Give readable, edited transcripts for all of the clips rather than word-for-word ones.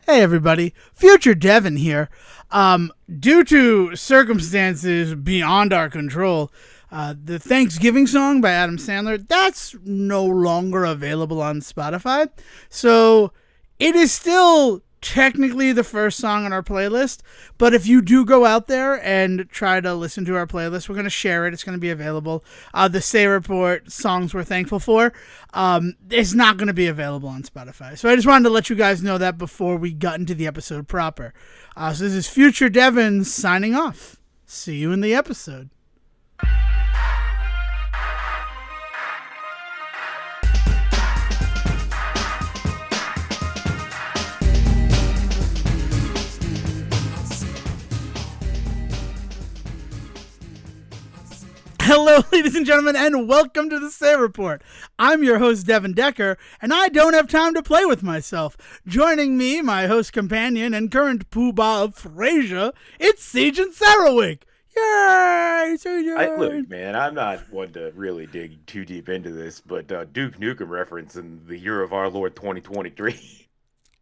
Hey everybody, future Devin here. Due to circumstances beyond our control, the Thanksgiving song by Adam Sandler, that's no longer available on Spotify. So it is still technically the first song on our playlist, but if you do go out there and try to listen to our playlist, we're going to share it. It's going to be available. The Say Report songs we're thankful for, it's not going to be available on Spotify. So I just wanted to let you guys know that before we got into the episode proper. So this is Future Devin signing off. See you in the episode. Hello, ladies and gentlemen, and welcome to the Say Report. I'm your host, Devin Decker, and I don't have time to play with myself. Joining me, my host companion and current poobah of Frasier, it's Sejohn Sarowick. Yay, Sejohn! Look, man, I'm not one to really dig too deep into this, but Duke Nukem reference in the year of our Lord 2023.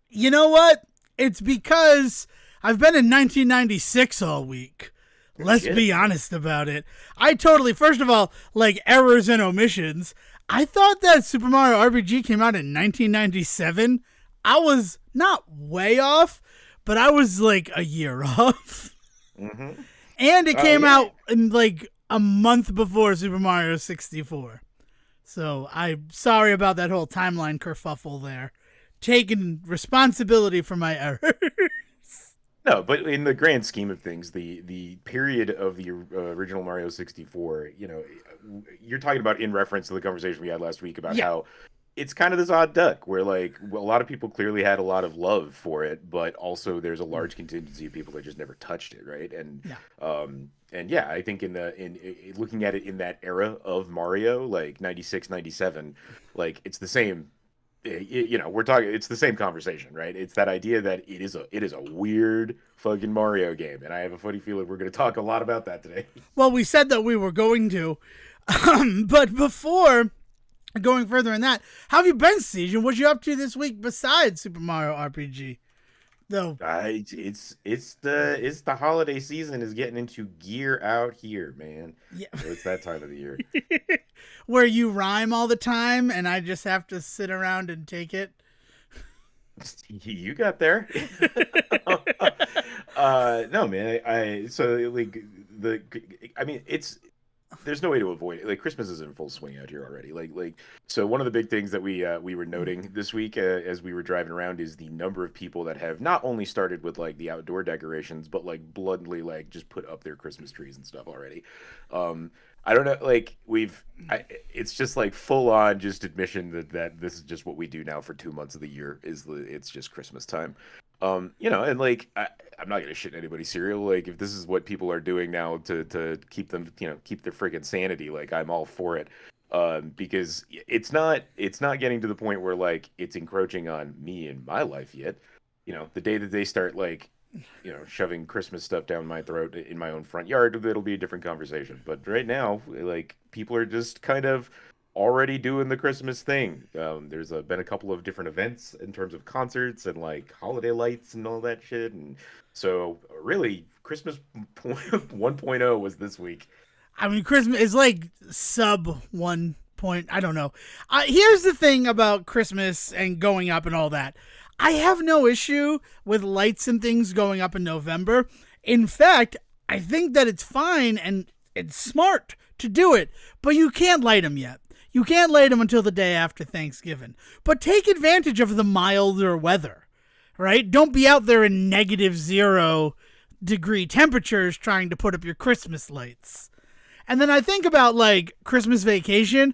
You know what? It's because I've been in 1996 all week. Let's be honest about it. I totally, first of all, like errors and omissions. I thought that Super Mario RPG came out in 1997. I was not way off, but I was like a year off. Mm-hmm. And it came out in like a month before Super Mario 64. So I'm sorry about that whole timeline kerfuffle there. Taking responsibility for my errors. No, but in the grand scheme of things, the period of the original Mario 64, you're talking about in reference to the conversation we had last week about how it's kind of this odd duck where like a lot of people clearly had a lot of love for it, but also there's a large contingency of people that just never touched it, right? And I think in looking at it in that era of Mario, like 96, 97, like it's the same. We're talking. It's the same conversation, right? It's that idea that it is a weird fucking Mario game, and I have a funny feeling we're going to talk a lot about that today. Well, we said that we were going to, but before going further in that, how have you been, Sejohn? What you up to this week besides Super Mario RPG? Though it's the holiday season is getting into gear out here, man. Yeah, So it's that time of the year. where you rhyme all the time, and I just have to sit around and take it. You got there. No, man. I mean, there's no way to avoid it. Like Christmas is in full swing out here already. So one of the big things that we were noting this week as we were driving around is the number of people that have not only started with like the outdoor decorations, but like bluntly like just put up their Christmas trees and stuff already. I don't know, like it's just like full on just admission that this is just what we do now for 2 months of the year it's just Christmas time. And like I'm not gonna shit in anybody's cereal. Like if this is what people are doing now to keep them, keep their freaking sanity, like I'm all for it. Because it's not getting to the point where like it's encroaching on me and my life yet. The day that they start like shoving Christmas stuff down my throat in my own front yard, it'll be a different conversation. But right now, like people are just kind of already doing the Christmas thing. There's been a couple of different events in terms of concerts and like holiday lights and all that shit. And so really Christmas 1.0 was this week. I mean, Christmas is like sub 1 point. I don't know. Here's the thing about Christmas and going up and all that. I have no issue with lights and things going up in November. In fact, I think that it's fine and it's smart to do it, but you can't light them yet. You can't light them until the day after Thanksgiving. But take advantage of the milder weather, right? Don't be out there in -0 degree temperatures trying to put up your Christmas lights. And then I think about like Christmas Vacation.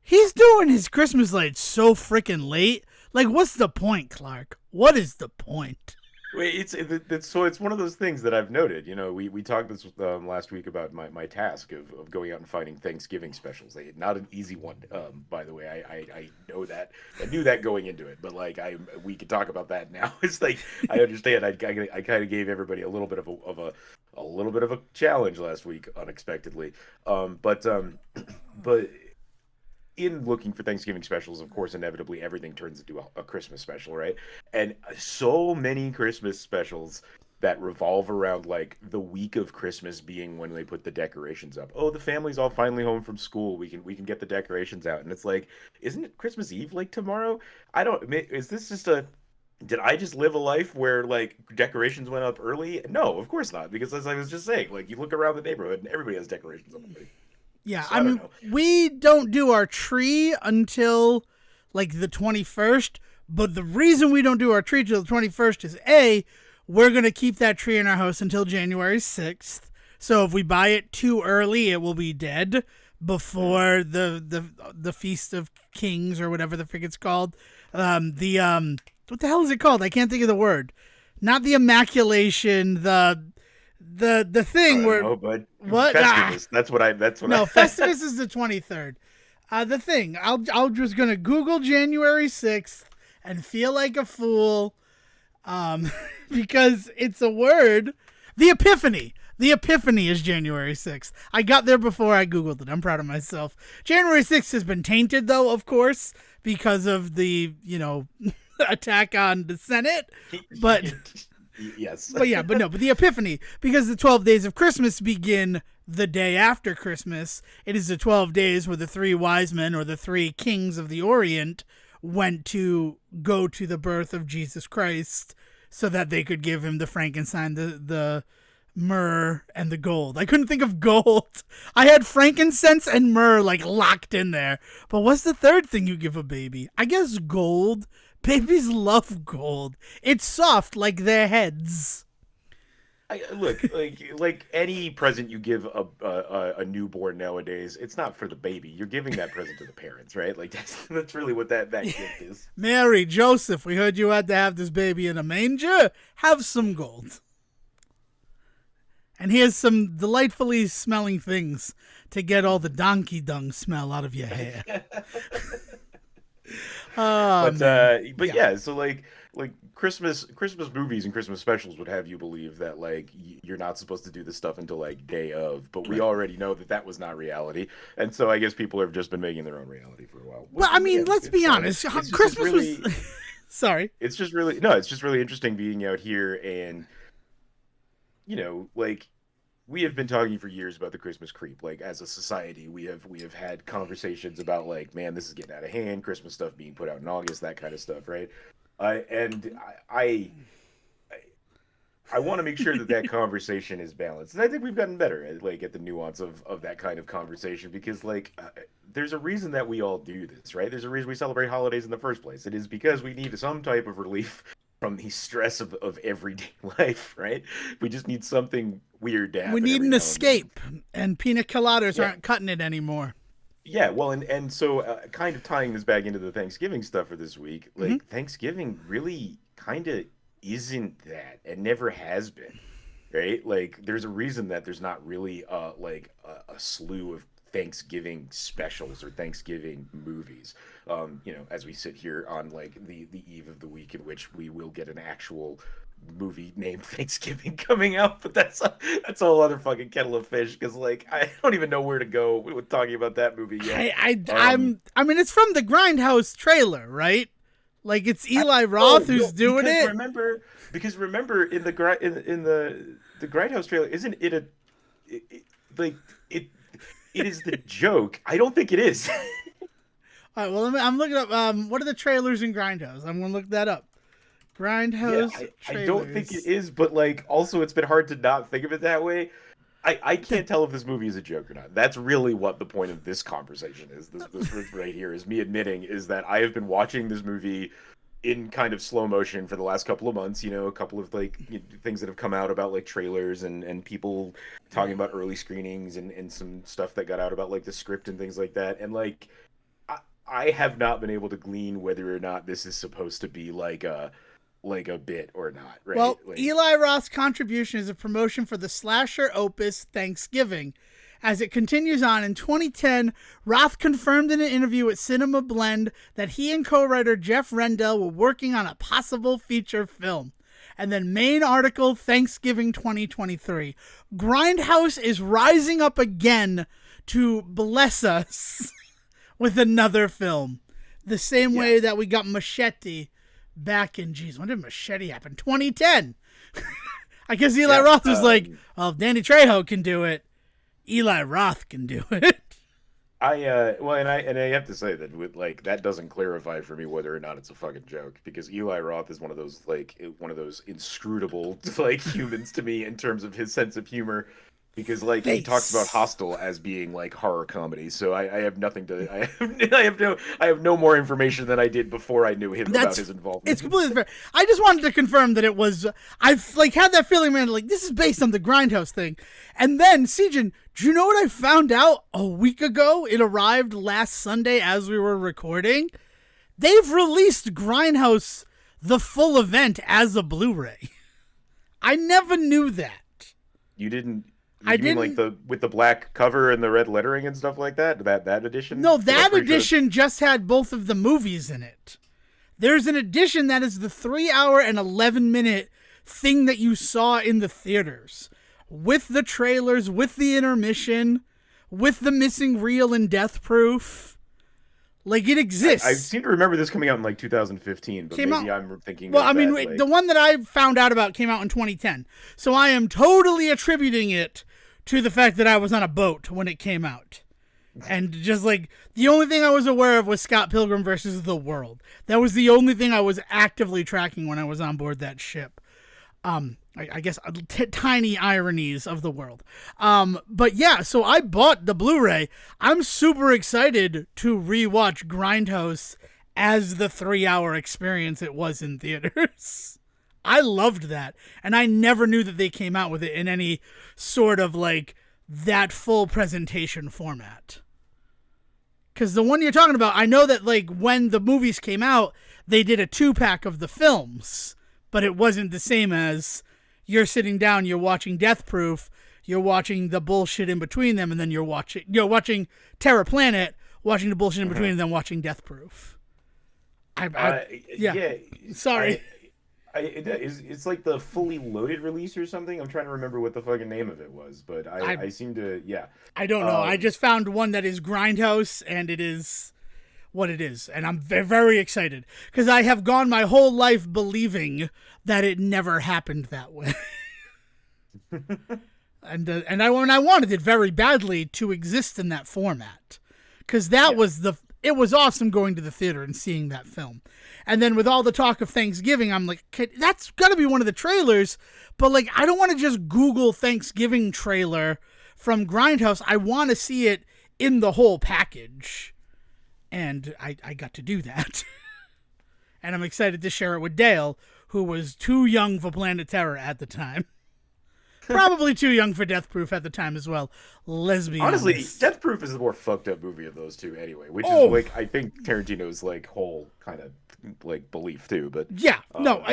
He's doing his Christmas lights so freaking late. Like, what's the point, Clark? What is the point? Wait, it's one of those things that I've noted. We talked this last week about my task of going out and finding Thanksgiving specials. Not an easy one, by the way. I know that. I knew that going into it, but like we could talk about that now. It's like I understand. I kind of gave everybody a little bit of a challenge last week unexpectedly. But in looking for Thanksgiving specials, of course, inevitably everything turns into a Christmas special, right? And so many Christmas specials that revolve around like the week of Christmas being when they put the decorations up. Oh, the family's all finally home from school. We can get the decorations out, and it's like, isn't it Christmas Eve like tomorrow? I don't. Is this just a? Did I just live a life where like decorations went up early? No, of course not. Because as I was just saying, like you look around the neighborhood and everybody has decorations up already. Yeah, So I I don't mean, know. we don't do our tree until like the 21st, but the reason we don't do our tree till the 21st is A, we're going to keep that tree in our house until January 6th. So if we buy it too early, it will be dead before the Feast of Kings or whatever the frick it's called. What the hell is it called? I can't think of the word. Not the Immaculation, the I thing don't where know, but what? Festivus. That's what No, I. Festivus is the 23rd. The thing, I'll just gonna Google January 6th and feel like a fool, because it's a word. The Epiphany. The Epiphany is January 6th. I got there before I Googled it. I'm proud of myself. January 6th has been tainted, though, of course, because of the, attack on the Senate. But Yes. but the Epiphany, because the 12 days of Christmas begin the day after Christmas. It is the 12 days where the three wise men, or the three kings of the Orient, went to go to the birth of Jesus Christ so that they could give him the frankincense, the myrrh, and the gold. I couldn't think of gold. I had frankincense and myrrh like locked in there. But what's the third thing you give a baby? I guess gold. Babies love gold. It's soft like their heads. Look, like any present you give a newborn nowadays, it's not for the baby. You're giving that present to the parents, right? Like that's really what that gift is. Mary, Joseph, we heard you had to have this baby in a manger. Have some gold. And here's some delightfully smelling things to get all the donkey dung smell out of your hair. But yeah, so like Christmas movies and Christmas specials would have you believe that like you're not supposed to do this stuff until like day of, but we already know that was not reality, and so I guess people have just been making their own reality for a while. Well, I mean, let's be honest. Christmas really, was. Sorry. It's just really interesting being out here, and like we have been talking for years about the Christmas creep. Like as a society, we have had conversations about like, man, this is getting out of hand. Christmas stuff being put out in August, that kind of stuff, right? And I want to make sure that conversation is balanced, and I think we've gotten better at the nuance of that kind of conversation, because there's a reason that we all do this, right? There's a reason we celebrate holidays in the first place. It is because we need some type of relief from the stress of everyday life, right? We just need something weird to happen. We need an escape, and pina coladas aren't cutting it anymore. Yeah, well, and so kind of tying this back into the Thanksgiving stuff for this week, like Thanksgiving really kind of isn't that, and never has been, right? Like there's a reason that there's not really a slew of Thanksgiving specials or Thanksgiving movies. As we sit here on like the eve of the week in which we will get an actual movie named Thanksgiving coming out, but that's a whole other fucking kettle of fish, because like I don't even know where to go with talking about that movie yet. I mean, it's from the Grindhouse trailer, right? Like it's Eli Roth who's doing it. Remember in the Grindhouse trailer, isn't it it is the joke. I don't think it is. All right, well, I'm looking up. What are the trailers in Grindhouse? I'm gonna look that up. Grindhouse. Yeah, trailers. I don't think it is, but like, also, it's been hard to not think of it that way. I can't tell if this movie is a joke or not. That's really what the point of this conversation is. This right here is me admitting is that I have been watching this movie in kind of slow motion for the last couple of months. A couple of like things that have come out about like trailers and people talking about early screenings and some stuff that got out about like the script and things like that. And like I have not been able to glean whether or not this is supposed to be like a bit or not, right? Well, Eli Roth's contribution is a promotion for the slasher opus Thanksgiving. As it continues on, in 2010, Roth confirmed in an interview with Cinema Blend that he and co-writer Jeff Rendell were working on a possible feature film. And then main article, Thanksgiving 2023. Grindhouse is rising up again to bless us with another film. The same Yeah. way that we got Machete back in, when did Machete happen? 2010. I guess Eli Roth was like, well, if Danny Trejo can do it, Eli Roth can do it. And I have to say that with like that doesn't clarify for me whether or not it's a fucking joke, because Eli Roth is one of those inscrutable like humans to me in terms of his sense of humor, because like he talks about Hostel as being like horror comedy. So I have nothing to I have no more information than I did before I knew him about his involvement. It's completely fair. I just wanted to confirm that it was. I've like had that feeling, man. Like this is based on the Grindhouse thing, and then Sejohn, do you know what I found out a week ago? It arrived last Sunday as we were recording. They've released Grindhouse the full event as a Blu-ray. I never knew that. You didn't. You mean like with the black cover and the red lettering and stuff like that? That edition? No, that edition just had both of the movies in it. There's an edition that is the 3-hour and 11-minute thing that you saw in the theaters, with the trailers, with the intermission, with the missing reel and death proof. Like, it exists. I seem to remember this coming out in like 2015, but maybe I'm thinking. Well, I mean, the one that I found out about came out in 2010, so I am totally attributing it to the fact that I was on a boat when it came out. And just like, the only thing I was aware of was Scott Pilgrim versus the World. That was the only thing I was actively tracking when I was on board that ship. I guess tiny ironies of the world. But yeah, so I bought the Blu-ray. I'm super excited to rewatch Grindhouse as the 3-hour experience it was in theaters. I loved that, and I never knew that they came out with it in any sort of like that full presentation format. Because the one you're talking about, I know that like when the movies came out, they did a 2-pack of the films, but it wasn't the same as you're sitting down, you're watching Death Proof, you're watching the bullshit in between them, and then you're watching Terror Planet, watching the bullshit in between, and then watching Death Proof. Yeah. Sorry. It's like the fully loaded release or something. I'm trying to remember what the fucking name of it was, but I seem to, yeah. I don't know. I just found one that is Grindhouse, and it is what it is, and I'm very excited because I have gone my whole life believing that it never happened that way. and I wanted it very badly to exist in that format, because it was awesome going to the theater and seeing that film. And then with all the talk of Thanksgiving, I'm like, that's got to be one of the trailers. But like, I don't want to just Google Thanksgiving trailer from Grindhouse. I want to see it in the whole package. And I got to do that. And I'm excited to share it with Dale, who was too young for Planet Terror at the time. Probably too young for Death Proof at the time as well. Let's be honestly, honest. Death Proof is the more fucked up movie of those two anyway, which is like, I think Tarantino's like whole kind of like belief too. But yeah, no,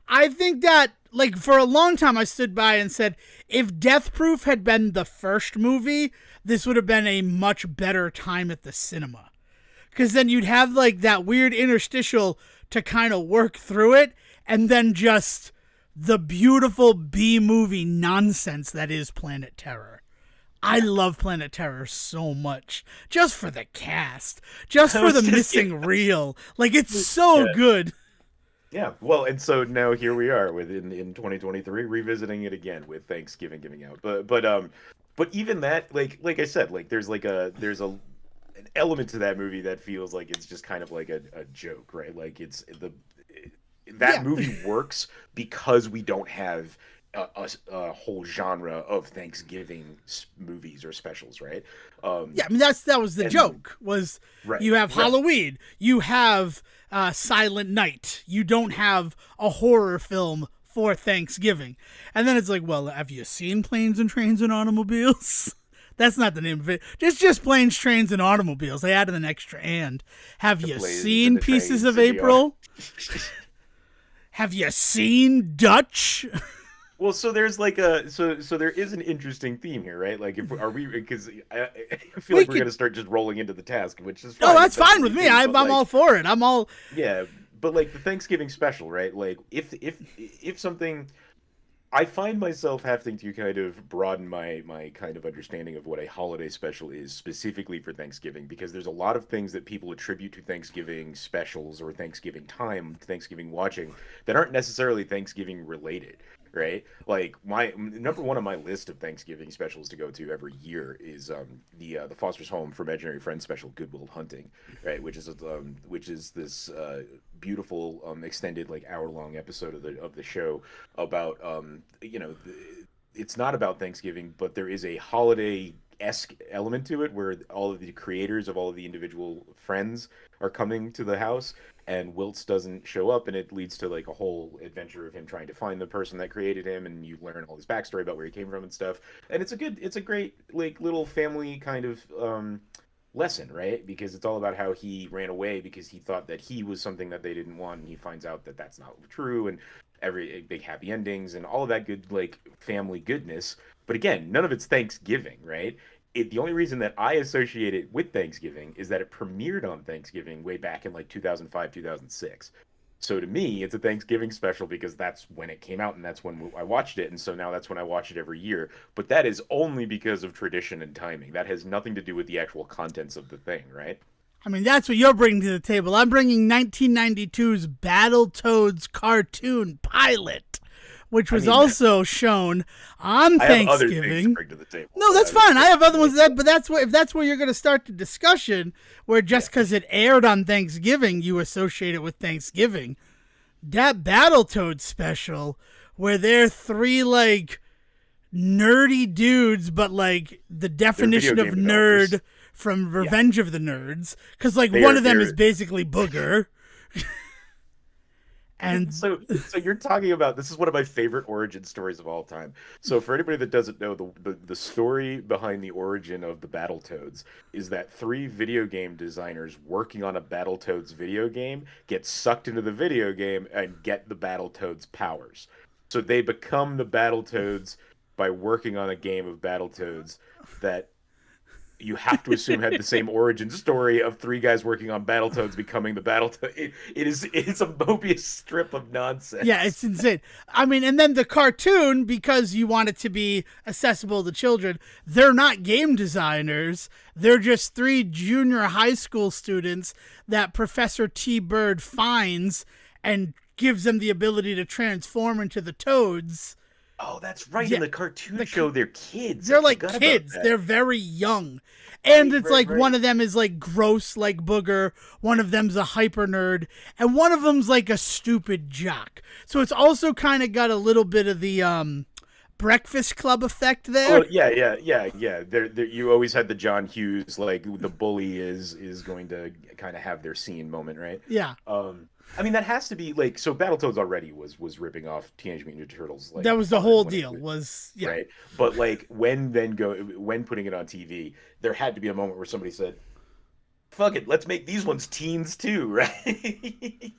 I think that like for a long time I stood by and said, if Death Proof had been the first movie, this would have been a much better time at the cinema. Because then you'd have like that weird interstitial to kind of work through it, and then just the beautiful B-movie nonsense that is Planet Terror. I love Planet Terror so much. Just for the cast. Just for the missing reel. Like, it's so good. Yeah, well, and so now here we are in 2023 revisiting it again with Thanksgiving giving out. But even that, like I said, like there's an element to that movie that feels like it's just kind of like a joke, right? Like that movie works because we don't have a whole genre of Thanksgiving movies or specials, right? I mean that was the joke. Was right, you have Halloween, you have Silent Night, you don't have a horror film for Thanksgiving, and then it's like, well, have you seen Planes and Trains and Automobiles? That's not the name of it. It's just Planes, Trains, and Automobiles. They added an extra and. Have you seen Pieces of April? Have you seen Dutch? Well, so there's like so there is an interesting theme here, right? Like, because I feel like we're gonna start just rolling into the task, which is fine. No, that's fine with me. I'm all for it. I'm all. Yeah, but like the Thanksgiving special, right? Like if something, I find myself having to kind of broaden my kind of understanding of what a holiday special is specifically for Thanksgiving, because there's a lot of things that people attribute to Thanksgiving specials or Thanksgiving time, Thanksgiving watching, that aren't necessarily Thanksgiving related, right? Like my number one on my list of Thanksgiving specials to go to every year is the Foster's Home for Imaginary Friends special, Good Will Hunting, right? Which is this beautiful extended like hour long episode of the show about it's not about Thanksgiving, but there is a holiday esque element to it where all of the creators of all of the individual friends are coming to the house, and Wiltz doesn't show up, and it leads to like a whole adventure of him trying to find the person that created him, and you learn all his backstory about where he came from and stuff. And it's a great like little family kind of lesson, right? Because it's all about how he ran away because he thought that he was something that they didn't want, and he finds out that that's not true, and every big happy endings and all of that good like family goodness. But again, none of it's Thanksgiving, right? The only reason that I associate it with Thanksgiving is that it premiered on Thanksgiving way back in like 2005, 2006. So to me, it's a Thanksgiving special because that's when it came out and that's when I watched it. And so now that's when I watch it every year. But that is only because of tradition and timing. That has nothing to do with the actual contents of the thing, right? I mean, that's what you're bringing to the table. I'm bringing 1992's Battletoads cartoon pilot, which was also shown on I have other things to Thanksgiving. bring to the table. No, that's fine. I have other ones, but that's where if that's where you're going to start the discussion, where just because it aired on Thanksgiving, you associate it with Thanksgiving. That Battletoads special, where they're three like nerdy dudes, but like the definition of game nerd developers. from Revenge of the Nerds, because like They one are- of them they're- is basically Booger. And so you're talking about, this is one of my favorite origin stories of all time. So for anybody that doesn't know, the story behind the origin of the Battletoads is that three video game designers working on a Battletoads video game get sucked into the video game and get the Battletoads powers. So they become the Battletoads by working on a game of Battletoads that you have to assume had the same origin story of three guys working on Battletoads becoming the Battletoads. It's a Mobius strip of nonsense. yeah, it's insane. I mean, and then the cartoon, because you want it to be accessible to children, they're not game designers. They're just three junior high school students that Professor T. Bird finds and gives them the ability to transform into the toads. Oh, that's right. Yeah, In the cartoon show, they're kids. They're I like forgot about kids. that. They're very young. And it's Right, like right. one of them is like gross like Booger, one of them's a hyper nerd, and one of them's like a stupid jock. So it's also kind of got a little bit of the Breakfast Club effect there. Oh, yeah. You always had the John Hughes, like the bully is going to kind of have their scene moment, right? Yeah. I mean that has to be like, so Battletoads already was ripping off Teenage Mutant Ninja Turtles. Like That was the hard whole when it deal was yeah. right. But like when putting it on TV, there had to be a moment where somebody said, "Fuck it, let's make these ones teens too," right?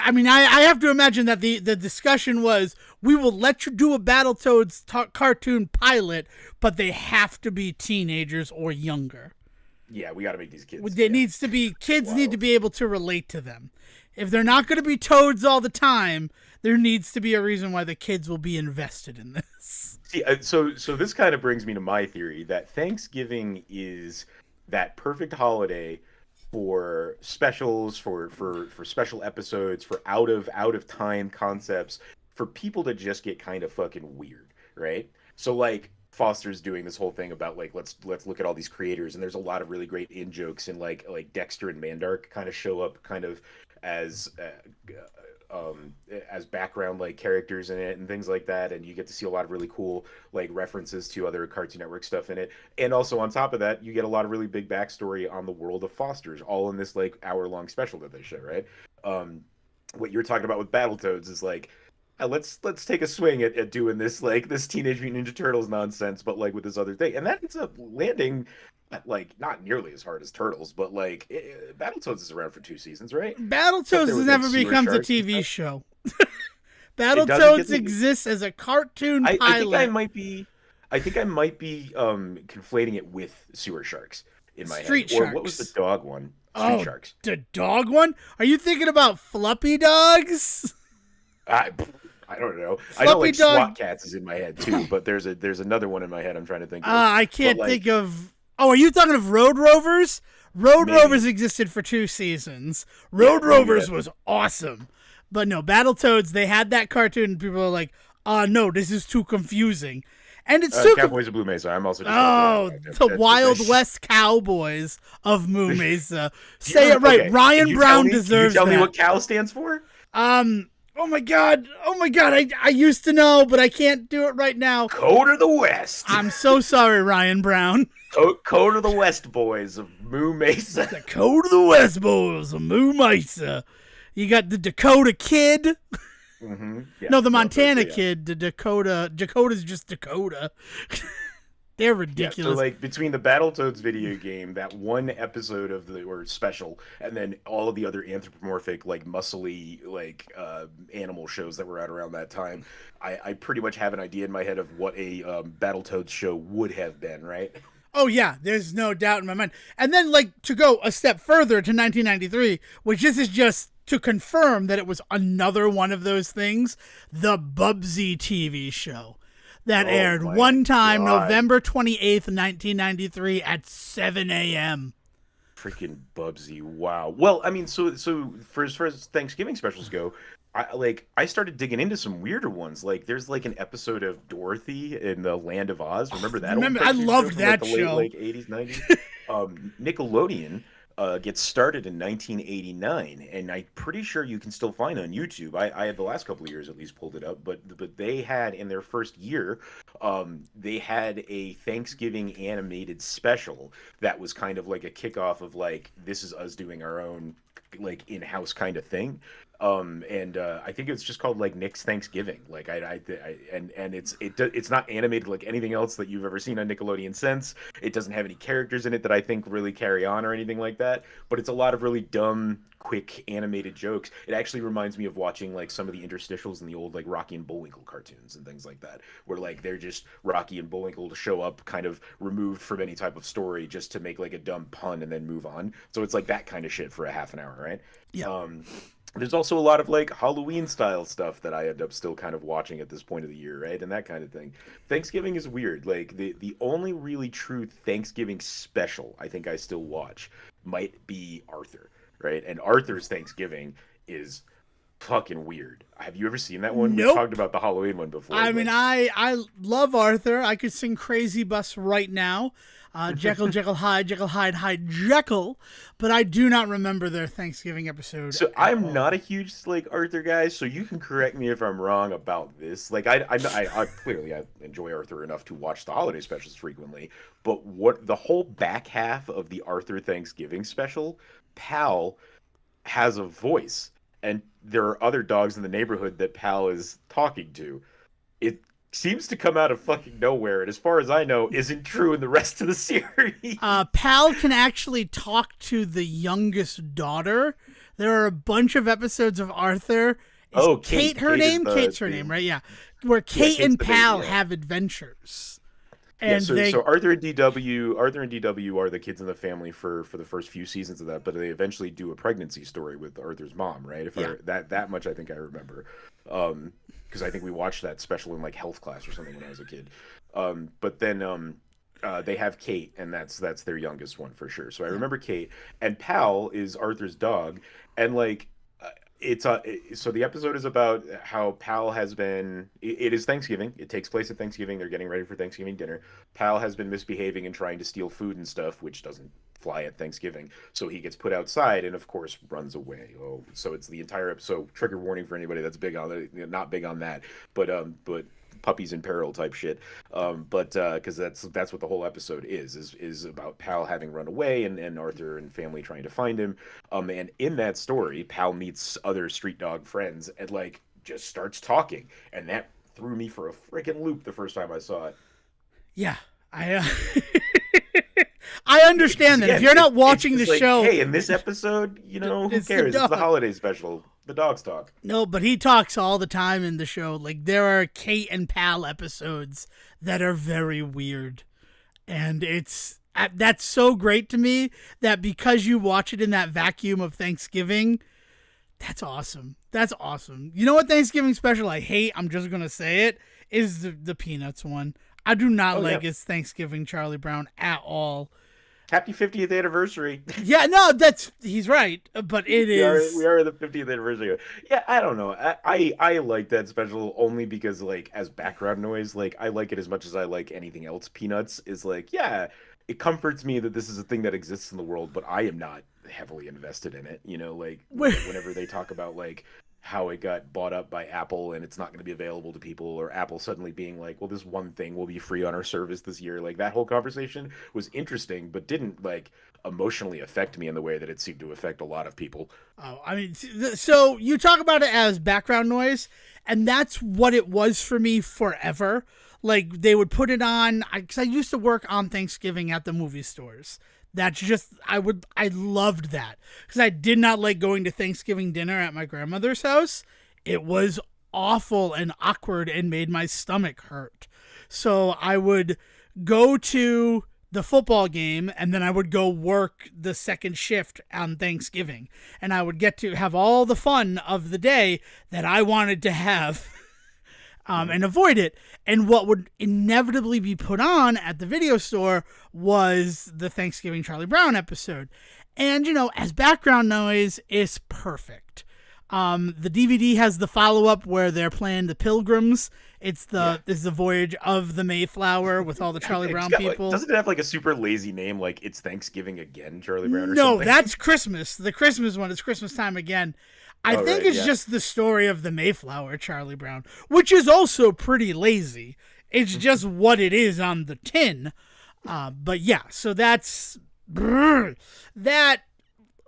I mean, I have to imagine that the discussion was, we will let you do a Battletoads cartoon pilot, but they have to be teenagers or younger. Yeah, we got to make these kids. There needs to be kids need to be able to relate to them. If they're not going to be toads all the time, there needs to be a reason why the kids will be invested in this. See, so this kind of brings me to my theory that Thanksgiving is that perfect holiday for specials, for special episodes, for out of time concepts, for people to just get kind of fucking weird, right? So like Foster's doing this whole thing about like let's look at all these creators, and there's a lot of really great in jokes, and like Dexter and Mandark kind of show up kind of as as background like characters in it and things like that, and you get to see a lot of really cool like references to other Cartoon Network stuff in it. And also on top of that, you get a lot of really big backstory on the world of Foster's, all in this like hour-long special that they show, right? What you're talking about with Battletoads is like, let's take a swing at doing this like this Teenage Mutant Ninja Turtles nonsense, but like with this other thing, and that ends up landing like not nearly as hard as Turtles, but like Battletoads is around for 2 seasons, right? Battletoads has never becomes a TV show. Battletoads exists as a cartoon pilot. I think I might be conflating it with Sewer Sharks in my Street head. Sharks. Or what was the dog one? Street Sharks. The dog one? Are you thinking about Fluffy Dogs? I don't know. I know Fluffy like Dog. SWAT Cats is in my head too, but there's another one in my head I'm trying to think of. I But can't think like of. Oh, are you talking of Road Rovers? Road Rovers maybe, existed for 2 seasons. yeah, Road maybe Rovers that. was awesome. But no, Battletoads, they had that cartoon, and people are like, no, this is too confusing. And it's too. Cowboys of Blue Mesa. I'm also just helping out. Oh, the That's Wild West Cowboys of Moo Mesa. Do you Say it right. okay? Ryan Brown Can you deserves tell me that. what Cal stands for? Oh my god. Oh my god. I used to know, but I can't do it right now. Code of the West. I'm so sorry, Ryan Brown. Code of the West boys of Moo Mesa. The Code of the West Boys of Moo Mesa. You got the Dakota Kid. Yeah, No, the Montana yeah. Kid. The Dakota's just Dakota. They're Yeah, so ridiculous. like between the Battletoads video game, that one episode of the or special, and then all of the other anthropomorphic, like muscly, like animal shows that were out around that time, I pretty much have an idea in my head of what a Battletoads show would have been, right? Oh yeah, there's no doubt in my mind. And then like to go a step further to 1993, which this is just to confirm that it was another one of those things, the Bubsy TV show that aired my one time, God. November 28th, 1993 at 7 a.m. Freaking Bubsy! Wow. Well, I mean, so for as far as Thanksgiving specials go, I started digging into some weirder ones. Like there's like an episode of Dorothy in the Land of Oz. Remember that? Remember, old I cartoon loved show from, that like, the show. late 80s, 90s. Nickelodeon gets started in 1989, and I'm pretty sure you can still find it on YouTube. I had the last couple of years at least pulled it up, but they had in their first year, they had a Thanksgiving animated special that was kind of like a kickoff of like this is us doing our own like in-house kind of thing. And I think it's just called like Nick's Thanksgiving. Like and it's not animated like anything else that you've ever seen on Nickelodeon since. It doesn't have any characters in it that I think really carry on or anything like that. But it's a lot of really dumb, quick animated jokes. It actually reminds me of watching like some of the interstitials in the old like Rocky and Bullwinkle cartoons and things like that, where like they're just Rocky and Bullwinkle to show up kind of removed from any type of story just to make like a dumb pun and then move on. So it's like that kind of shit for a half an hour, right? Yeah. There's also a lot of like Halloween style stuff that I end up still kind of watching at this point of the year, right? And that kind of thing. Thanksgiving is weird. Like the only really true Thanksgiving special I think I still watch might be Arthur, right? And Arthur's Thanksgiving is fucking weird. Have you ever seen that one? We've Nope. talked about the Halloween one before. I mean, I love Arthur. I could sing Crazy Bus right now. Jekyll, Jekyll, Hyde, Hyde, Jekyll. But I do not remember their Thanksgiving episode. So I'm not a huge like Arthur guy, so you can correct me if I'm wrong about this. Like I clearly I enjoy Arthur enough to watch the holiday specials frequently, but what the whole back half of the Arthur Thanksgiving special, Pal has a voice, and there are other dogs in the neighborhood that Pal is talking to. It seems to come out of fucking nowhere, and as far as I know, isn't true in the rest of the series. Pal can actually talk to the youngest daughter. There are a bunch of episodes of Arthur. Is Kate her name? Kate's her name, right? Yeah. Where Kate and Pal have adventures. And so Arthur and DW are the kids in the family for the first few seasons of that, but they eventually do a pregnancy story with Arthur's mom, right? That much I think I remember. Because I think we watched that special in like health class or something when I was a kid. But then they have Kate, and that's their youngest one for sure. So I remember Kate, and Pal is Arthur's dog, and like so the episode is about how Pal has been. It is Thanksgiving. It takes place at Thanksgiving. They're getting ready for Thanksgiving dinner. Pal has been misbehaving and trying to steal food and stuff, which doesn't fly at Thanksgiving. So he gets put outside and, of course, runs away. Oh, so it's the entire episode. Trigger warning for anybody that's big on it. Not big on that, but puppies in peril type shit. But because that's what the whole episode is about Pal having run away and Arthur and family trying to find him. And in that story, Pal meets other street dog friends and like just starts talking, and that threw me for a freaking loop the first time I saw it. Yeah, I understand that. If you're not watching the like, show, hey, in this episode, who cares? It's the holiday special. The dogs talk. No, but he talks all the time in the show. Like there are Kate and Pal episodes that are very weird, and that's so great to me that because you watch it in that vacuum of Thanksgiving, that's awesome. That's awesome. You know what Thanksgiving special I hate? I'm just gonna say it is the Peanuts one. I do not Oh yeah, like his Thanksgiving Charlie Brown at all. happy 50th anniversary. Yeah, no, that's he's right, but it We is. are the 50th anniversary. Yeah, I don't know. I like that special only because like as background noise, like I like it as much as I like anything else. Peanuts is like, yeah, it comforts me that this is a thing that exists in the world, but I am not heavily invested in it. You know, like whenever they talk about like how it got bought up by Apple and it's not going to be available to people, or Apple suddenly being like, well, this one thing will be free on our service this year. Like that whole conversation was interesting, but didn't like emotionally affect me in the way that it seemed to affect a lot of people. Oh, I mean, so you talk about it as background noise, and that's what it was for me forever. Like they would put it on because I used to work on Thanksgiving at the movie stores. That's just I loved that because I did not like going to Thanksgiving dinner at my grandmother's house. It was awful and awkward and made my stomach hurt. So I would go to the football game and then I would go work the second shift on Thanksgiving, and I would get to have all the fun of the day that I wanted to have and avoid it. And what would inevitably be put on at the video store was the Thanksgiving Charlie Brown episode. And, you know, as background noise, it's perfect. The DVD has the follow up where they're playing the Pilgrims. It's the voyage of the Mayflower with all the Charlie Brown people. Like, doesn't it have like a super lazy name, like it's Thanksgiving again, Charlie Brown, or No, something? that's Christmas. The Christmas one is Christmas time again. I think it's just the story of the Mayflower, Charlie Brown, which is also pretty lazy. It's just what it is on the tin. But yeah, so that's that.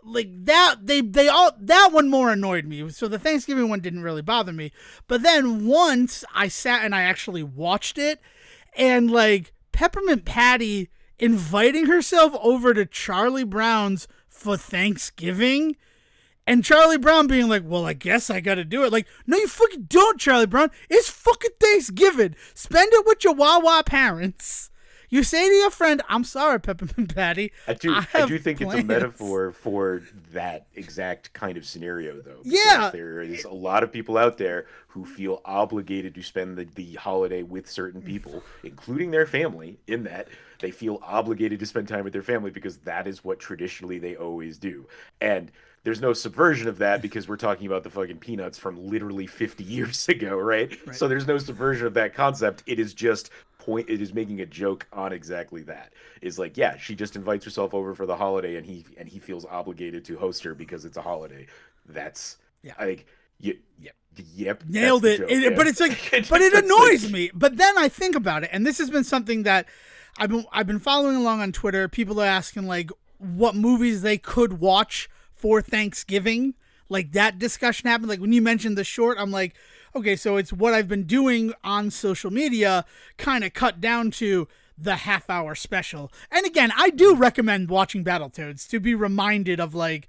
Like they all that one more annoyed me. So the Thanksgiving one didn't really bother me. But then once I sat and I actually watched it, and like Peppermint Patty inviting herself over to Charlie Brown's for Thanksgiving, and Charlie Brown being like, well, I guess I gotta do it. Like, no, you fucking don't, Charlie Brown. It's fucking Thanksgiving. Spend it with your Wawa parents. You say to your friend, I'm sorry, Peppermint Patty. I do think it's a metaphor for that exact kind of scenario, though. Yeah. There is a lot of people out there who feel obligated to spend the holiday with certain people, including their family, in that they feel obligated to spend time with their family because that is what traditionally they always do. And there's no subversion of that because we're talking about the fucking Peanuts from literally 50 years ago, right? So there's no subversion of that concept. It is just it is making a joke on exactly that. Is like, yeah, she just invites herself over for the holiday and he feels obligated to host her because it's a holiday. That's like yep, nailed it. But it's like but it annoys me. But then I think about it, and this has been something that I've been following along on Twitter. People are asking like what movies they could watch for Thanksgiving. Like that discussion happened. Like when you mentioned The Short, I'm like, okay, so it's what I've been doing on social media, kind of cut down to the half-hour special. And again, I do recommend watching Battletoads to be reminded of like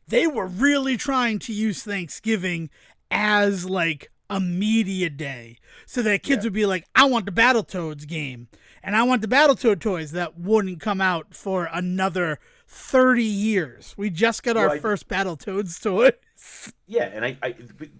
they were really trying to use Thanksgiving as like a media day, so that kids would be like, I want the Battletoads game, and I want the Battletoad toys that wouldn't come out for another 30 years. We just got our first Battletoads toys. Yeah, and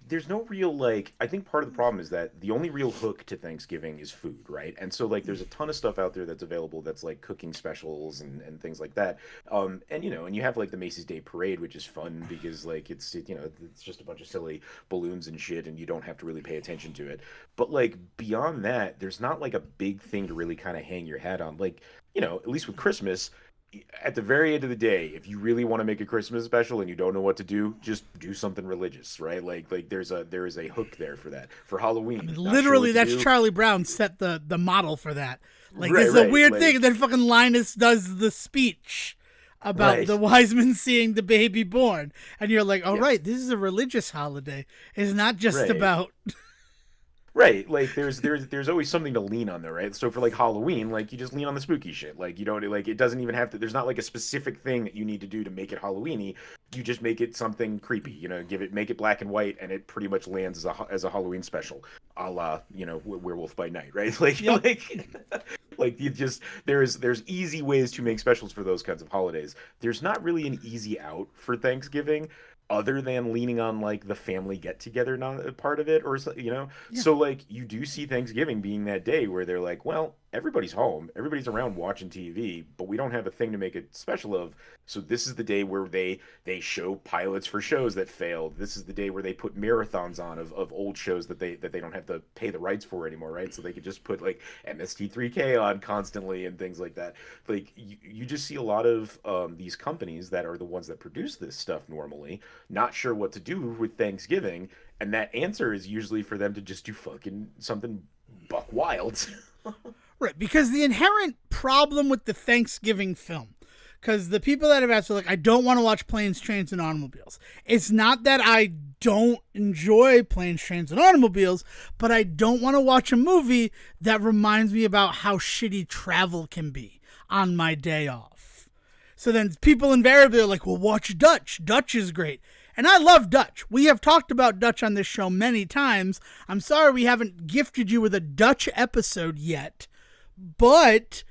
there's no real like I think part of the problem is that the only real hook to Thanksgiving is food, right? And so like there's a ton of stuff out there that's available that's like cooking specials and things like that. And you know, and you have like the Macy's Day Parade, which is fun because like it's just a bunch of silly balloons and shit and you don't have to really pay attention to it. But like beyond that, there's not like a big thing to really kind of hang your hat on. Like, you know, at least with Christmas, at the very end of the day, if you really want to make a Christmas special and you don't know what to do, just do something religious, right? Like there is a hook there for that. For Halloween, I mean, literally, that's Charlie Brown set the model for that. Like it's a weird thing. And then fucking Linus does the speech about the wise men seeing the baby born, and you're like, oh right, this is a religious holiday. It's not just about. Right, like there's always something to lean on there, right? So for like Halloween, like you just lean on the spooky shit. Like you don't like it doesn't even have to. There's not like a specific thing that you need to do to make it Halloweeny. You just make it something creepy, you know. Make it black and white, and it pretty much lands as a Halloween special, a la Werewolf by Night, right? Like you just there's easy ways to make specials for those kinds of holidays. There's not really an easy out for Thanksgiving. other than leaning on like the family get together not part of it or Yeah. so like you do see Thanksgiving being that day where they're like, well, everybody's home, everybody's around watching TV, but we don't have a thing to make it special of. So this is the day where they show pilots for shows that failed. This is the day where they put marathons on of old shows that they don't have to pay the rights for anymore, right? So they could just put like MST3K on constantly and things like that. Like you just see a lot of these companies that are the ones that produce this stuff normally not sure what to do with Thanksgiving, and that answer is usually for them to just do fucking something buck wild. Right, because the inherent problem with the Thanksgiving film, because the people that have asked are like, I don't want to watch Planes, Trains, and Automobiles. It's not that I don't enjoy Planes, Trains, and Automobiles, but I don't want to watch a movie that reminds me about how shitty travel can be on my day off. So then people invariably are like, well, watch Dutch. Dutch is great. And I love Dutch. We have talked about Dutch on this show many times. I'm sorry we haven't gifted you with a Dutch episode yet. But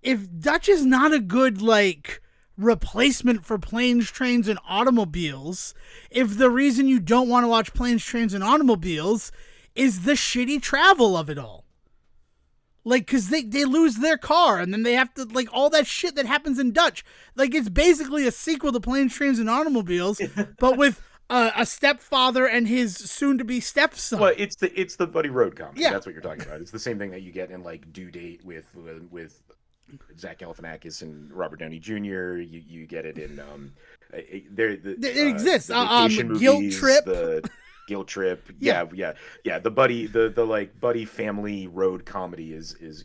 if Dutch is not a good, like, replacement for Planes, Trains, and Automobiles, if the reason you don't want to watch Planes, Trains, and Automobiles is the shitty travel of it all. Like, because they lose their car, and then they have to, like, all that shit that happens in Dutch. Like, it's basically a sequel to Planes, Trains, and Automobiles, but with a stepfather and his soon-to-be stepson. Well, it's the buddy road comedy. Yeah. That's what you're talking about. It's the same thing that you get in like Due Date with Zach Galifianakis and Robert Downey Jr. You get it in It exists. the vacation Guilt movies, Trip. the Guilt Trip. Yeah. Yeah. The buddy, the like buddy family road comedy is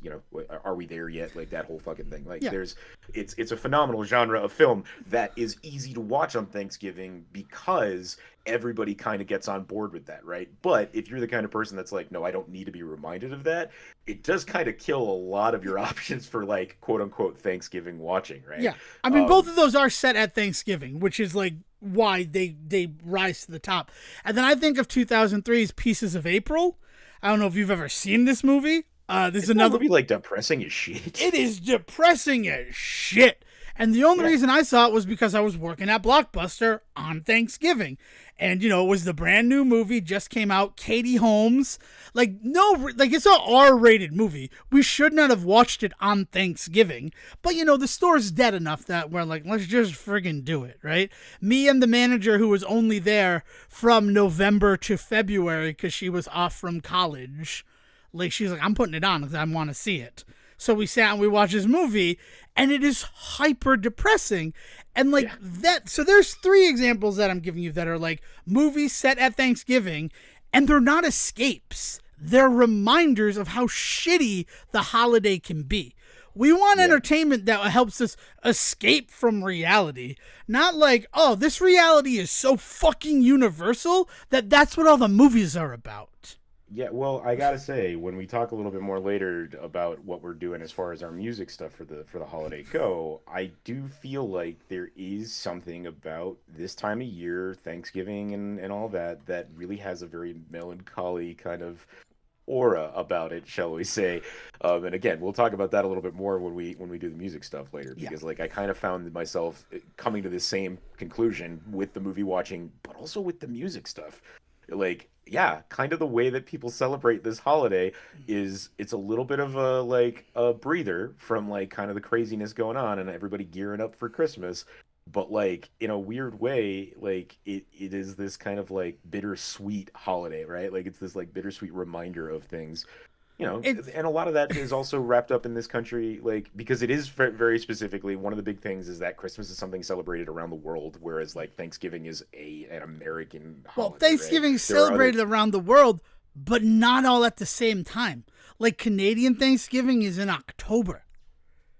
are we there yet? Like that whole fucking thing. Like it's a phenomenal genre of film that is easy to watch on Thanksgiving because everybody kind of gets on board with that, right? But if you're the kind of person that's like, no, I don't need to be reminded of that, it does kind of kill a lot of your options for like quote unquote Thanksgiving watching, right? Yeah. I mean, both of those are set at Thanksgiving, which is like why they rise to the top. And then I think of 2003's Pieces of April. I don't know if you've ever seen this movie. This is another movie like depressing as shit. It is depressing as shit. And the only reason I saw it was because I was working at Blockbuster on Thanksgiving. And, it was the brand new movie, just came out, Katie Holmes. It's an R-rated movie. We should not have watched it on Thanksgiving. But, the store's dead enough that we're like, let's just friggin' do it, right? Me and the manager who was only there from November to February because she was off from college. Like, she's like, I'm putting it on because I want to see it. So we sat and we watched this movie, and it is hyper depressing. And that, so there's 3 examples that I'm giving you that are like movies set at Thanksgiving, and they're not escapes. They're reminders of how shitty the holiday can be. We want entertainment that helps us escape from reality. Not like, oh, this reality is so fucking universal that that's what all the movies are about. Yeah, well, I gotta say, when we talk a little bit more later about what we're doing as far as our music stuff for the holiday go, I do feel like there is something about this time of year, Thanksgiving and all that, that really has a very melancholy kind of aura about it, shall we say. And again, we'll talk about that a little bit more when we do the music stuff later, because like I kind of found myself coming to the same conclusion with the movie watching, but also with the music stuff. Like, yeah, kind of the way that people celebrate this holiday is it's a little bit of a breather from like kind of the craziness going on and everybody gearing up for Christmas. But like in a weird way, like it is this kind of like bittersweet holiday, right? Like it's this like bittersweet reminder of things. And a lot of that is also wrapped up in this country, like, because it is very specifically one of the big things is that Christmas is something celebrated around the world, whereas like Thanksgiving is an American holiday. Well, Thanksgiving right? is celebrated around the world, but not all at the same time. Like Canadian Thanksgiving is in October.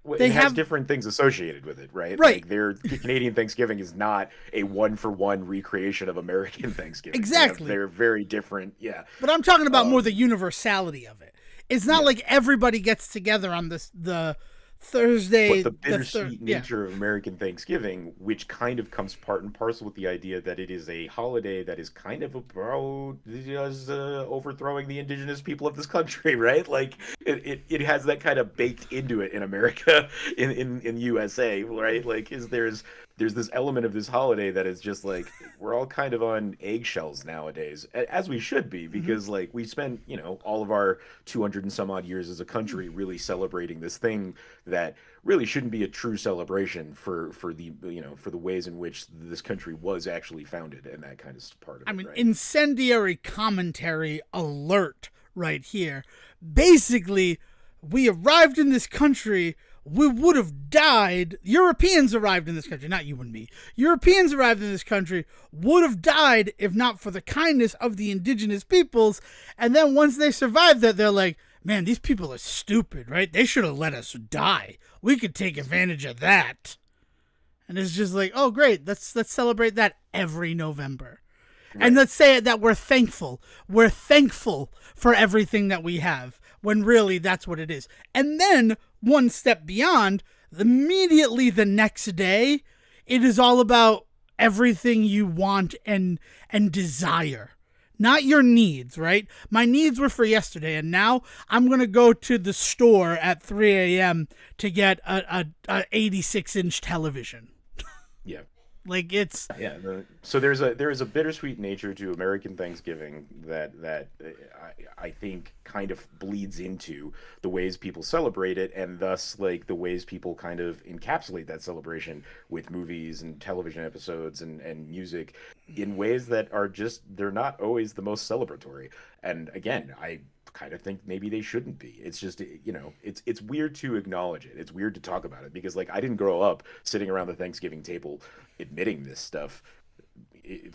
Well, it has different things associated with it, right? Right. Like their Canadian Thanksgiving is not a one-for-one recreation of American Thanksgiving. Exactly. They're very different, yeah. But I'm talking about more the universality of it. It's not like everybody gets together on the Thursday. But the bittersweet nature of American Thanksgiving, which kind of comes part and parcel with the idea that it is a holiday that is kind of about just overthrowing the indigenous people of this country, right? Like it has that kind of baked into it in America, in USA, right? Like there's there's this element of this holiday that is just like we're all kind of on eggshells nowadays, as we should be, Mm-hmm. because like we spent, all of our 200 and some odd years as a country really celebrating this thing that really shouldn't be a true celebration for the for the ways in which this country was actually founded and that kind of part of I it, mean, right? incendiary commentary alert right here. Basically, we arrived in this country. We would have died. Europeans arrived in this country, not you and me. Europeans arrived in this country, would have died if not for the kindness of the indigenous peoples. And then once they survived that, they're like, man, these people are stupid, right? They should have let us die. We could take advantage of that. And it's just like, oh, great. Let's celebrate that every November. Right. And let's say that we're thankful. We're thankful for everything that we have, when really that's what it is. And then, one step beyond, immediately the next day, it is all about everything you want and desire. Not your needs, right? My needs were for yesterday, and now I'm going to go to the store at 3 a.m. to get a 86-inch television. Yeah. Like, it's... Yeah, so there is a bittersweet nature to American Thanksgiving that I think kind of bleeds into the ways people celebrate it, and thus like the ways people kind of encapsulate that celebration with movies and television episodes and music in ways that are just they're not always the most celebratory. And again, I kind of think maybe they shouldn't be. It's just it's weird to acknowledge it. It's weird to talk about it because like I didn't grow up sitting around the Thanksgiving table admitting this stuff,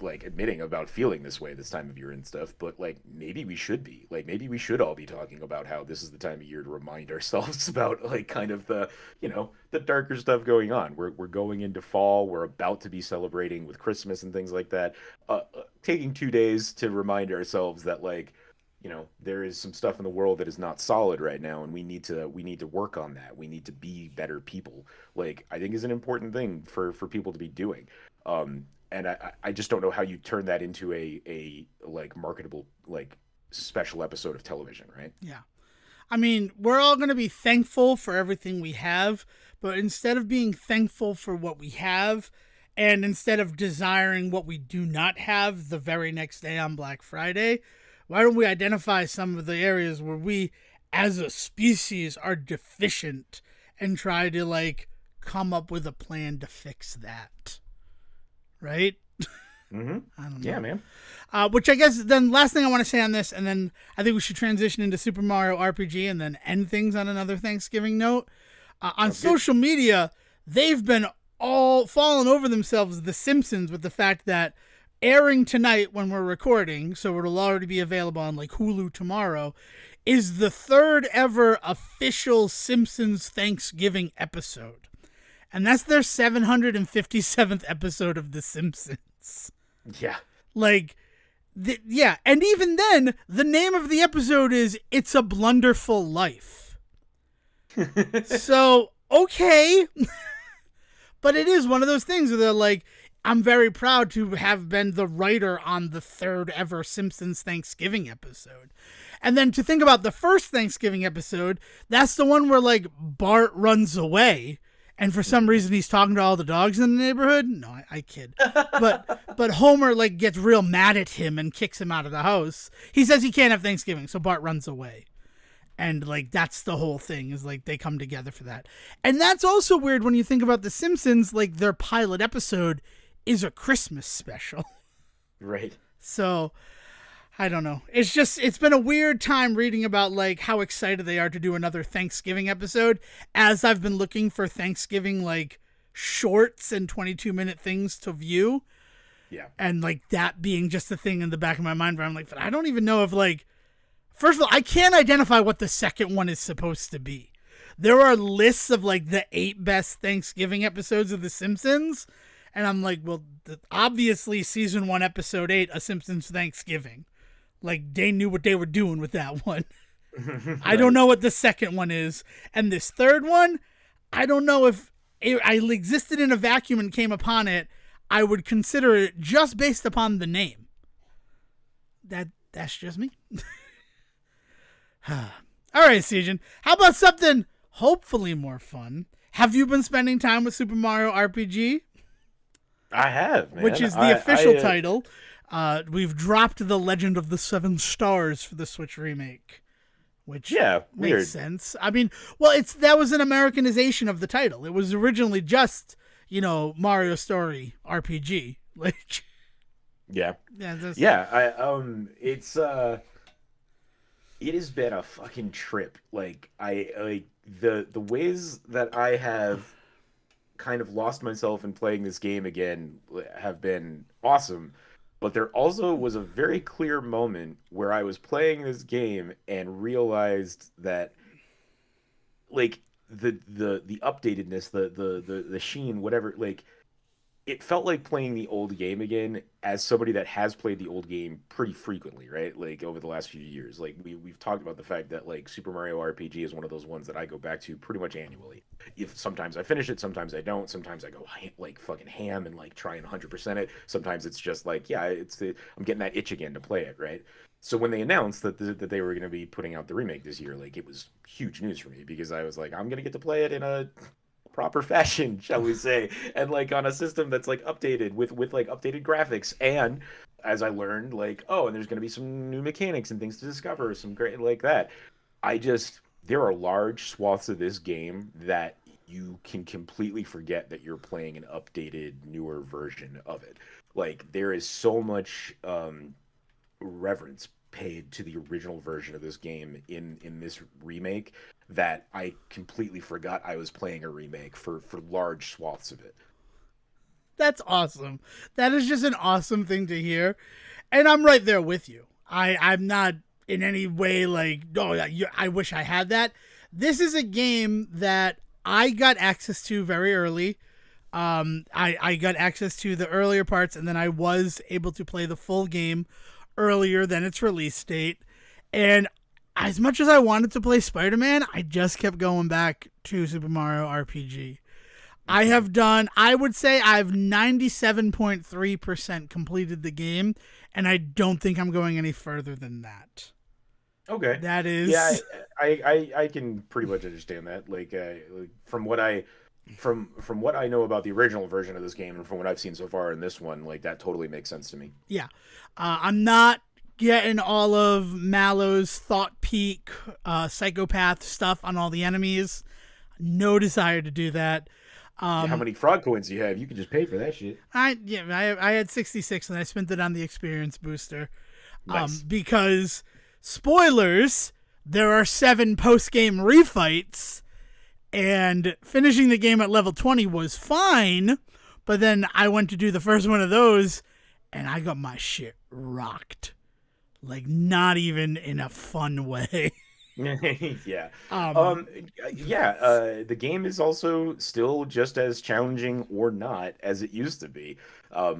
like admitting about feeling this way this time of year and stuff. But like maybe we should be. Like maybe we should all be talking about how this is the time of year to remind ourselves about like kind of the the darker stuff going on. We're going into fall. We're about to be celebrating with Christmas and things like that. Taking 2 days to remind ourselves that like there is some stuff in the world that is not solid right now, and we need to work on that. We need to be better people. Like I think is an important thing for people to be doing. And I just don't know how you turn that into a like marketable like special episode of television, right? Yeah. I mean, we're all going to be thankful for everything we have, but instead of being thankful for what we have, and instead of desiring what we do not have the very next day on Black Friday, why don't we identify some of the areas where we, as a species, are deficient and try to, like, come up with a plan to fix that? Right? Mm-hmm. I don't know. Yeah, man. Which I guess then last thing I want to say on this, and then I think we should transition into Super Mario RPG and then end things on another Thanksgiving note. On social media, they've been all falling over themselves, The Simpsons, with the fact that airing tonight when we're recording, so it'll already be available on like Hulu tomorrow, is the third ever official Simpsons Thanksgiving episode. And that's their 757th episode of The Simpsons. Yeah. Like, yeah. And even then, the name of the episode is It's a Blunderful Life. So, okay. But it is one of those things where they're like, I'm very proud to have been the writer on the third ever Simpsons Thanksgiving episode. And then to think about the first Thanksgiving episode, that's the one where, like, Bart runs away. And for some reason, he's talking to all the dogs in the neighborhood. No, I kid. But Homer, like, gets real mad at him and kicks him out of the house. He says he can't have Thanksgiving, so Bart runs away. And, like, that's the whole thing, is, like, they come together for that. And that's also weird when you think about The Simpsons, like, their pilot episode is a Christmas special. Right. So, I don't know. It's been a weird time reading about, like, how excited they are to do another Thanksgiving episode, as I've been looking for Thanksgiving, like, shorts and 22-minute things to view. Yeah. And, like, that being just the thing in the back of my mind where I'm like, but I don't even know if, like, first of all, I can't identify what the second one is supposed to be. There are lists of, like, the 8 best Thanksgiving episodes of The Simpsons, and I'm like, well, obviously season 1, episode 8, A Simpsons Thanksgiving. Like, they knew what they were doing with that one. I don't know what the second one is. And this third one, I don't know if I existed in a vacuum and came upon it. I would consider it just based upon the name. That's just me. All right, Sejohn. How about something hopefully more fun? Have you been spending time with Super Mario RPG? I have, which man. is the official I title. We've dropped the Legend of the Seven Stars for the Switch remake, which Yeah, makes weird. sense. I mean, well, it's that was an Americanization of the title. It was originally just Mario Story RPG. Like, Yeah. yeah, this, Yeah, it has been a fucking trip. Like the ways that I have kind of lost myself in playing this game again have been awesome. But there also was a very clear moment where I was playing this game and realized that like the updatedness, the sheen, whatever, like it felt like playing the old game again as somebody that has played the old game pretty frequently, right? Like over the last few years. Like we've talked about the fact that like Super Mario RPG is one of those ones that I go back to pretty much annually. If sometimes I finish it, sometimes I don't. Sometimes I go like fucking ham and like try and 100% it. Sometimes it's just like, yeah, I'm getting that itch again to play it, right? So when they announced that they were going to be putting out the remake this year, like it was huge news for me because I was like, I'm going to get to play it in a proper fashion, shall we say, and like on a system that's like updated with like updated graphics. And as I learned, like, oh, and there's going to be some new mechanics and things to discover, some great like that. I just there are large swaths of this game that you can completely forget that you're playing an updated, newer version of it. Like there is so much reverence paid to the original version of this game in this remake that I completely forgot I was playing a remake for large swaths of it. that's awesome. That is just an awesome thing to hear, and I'm right there with you. I'm not in any way like, oh, I wish I had that. This is a game that I got access to very early. I got access to the earlier parts, and then I was able to play the full game earlier than its release date. And as much as I wanted to play Spider Man, I just kept going back to Super Mario RPG. I Hmm. have done, I would say I've 97.3% completed the game, and I don't think I'm going any further than that. Okay. That Yeah, is, I can pretty much understand that. Like, from what I know about the original version of this game and from what I've seen so far in this one, like that totally makes sense to me. yeah. I'm not getting all of Mallow's thought peak psychopath stuff on all the enemies. No desire to do that. Yeah, how many frog coins do you have? You can just pay for that shit. I had 66 and I spent it on the experience booster. Nice. Because spoilers, there are 7 post game refights, and finishing the game at level 20 was fine. But then I went to do the first one of those, and I got my shit rocked. Like, not even in a fun way. Yeah. um, Yeah, the game is also still just as challenging or not as it used to be.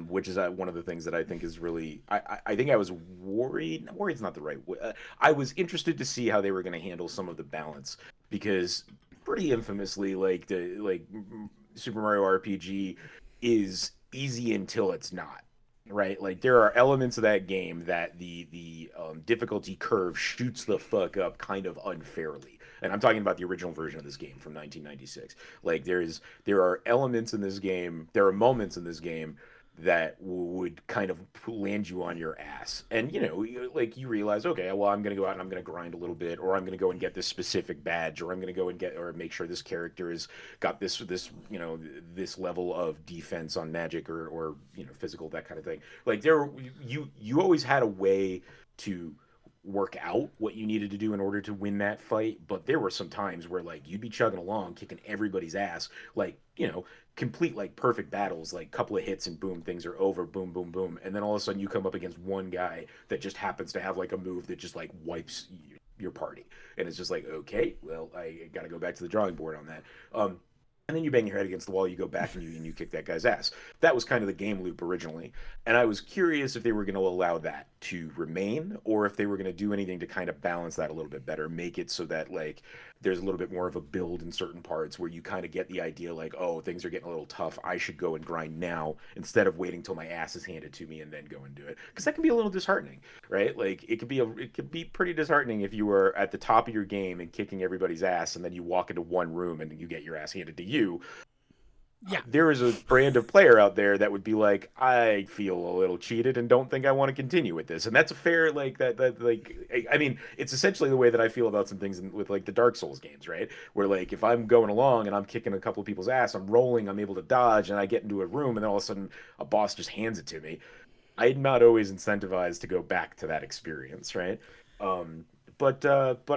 Which is one of the things that I think is really I think I was worried. Worried's not the right way. I was interested to see how they were going to handle some of the balance because pretty infamously Super Mario RPG is easy until it's not, right? Like there are elements of that game that the difficulty curve shoots the fuck up kind of unfairly. And I'm talking about the original version of this game from 1996. Like there are elements in this game, there are moments in this game that would kind of land you on your ass. And like you realize, okay, well, I'm gonna go out and I'm gonna grind a little bit, or I'm gonna go and get this specific badge, or I'm gonna go and get or make sure this character has got this level of defense on magic or physical, that kind of thing. Like you always had a way to work out what you needed to do in order to win that fight, but there were some times where like you'd be chugging along kicking everybody's ass, like complete like perfect battles, like couple of hits and boom, things are over, boom boom boom, and then all of a sudden you come up against one guy that just happens to have like a move that just like wipes your party, and it's just like, okay, well, I got to go back to the drawing board on that. And then you bang your head against the wall, you go back and you kick that guy's ass. That was kind of the game loop originally. And I was curious if they were going to allow that to remain or if they were going to do anything to kind of balance that a little bit better, make it so that like there's a little bit more of a build in certain parts where you kind of get the idea like, oh, things are getting a little tough. I should go and grind now instead of waiting till my ass is handed to me and then go and do it. Because that can be a little disheartening, right? Like it could be pretty disheartening if you were at the top of your game and kicking everybody's ass and then you walk into one room and you get your ass handed to you. Yeah. there is a brand of player out there that would be like, I feel a little cheated and don't think I want to continue with this. And that's a fair, like, that like, I mean, it's essentially the way that I feel about some things with like the Dark Souls games, right? Where like if I'm going along and I'm kicking a couple of people's ass, I'm rolling, I'm able to dodge, and I get into a room, and then all of a sudden a boss just hands it to me. I'm not always incentivized to go back to that experience, right? Um, but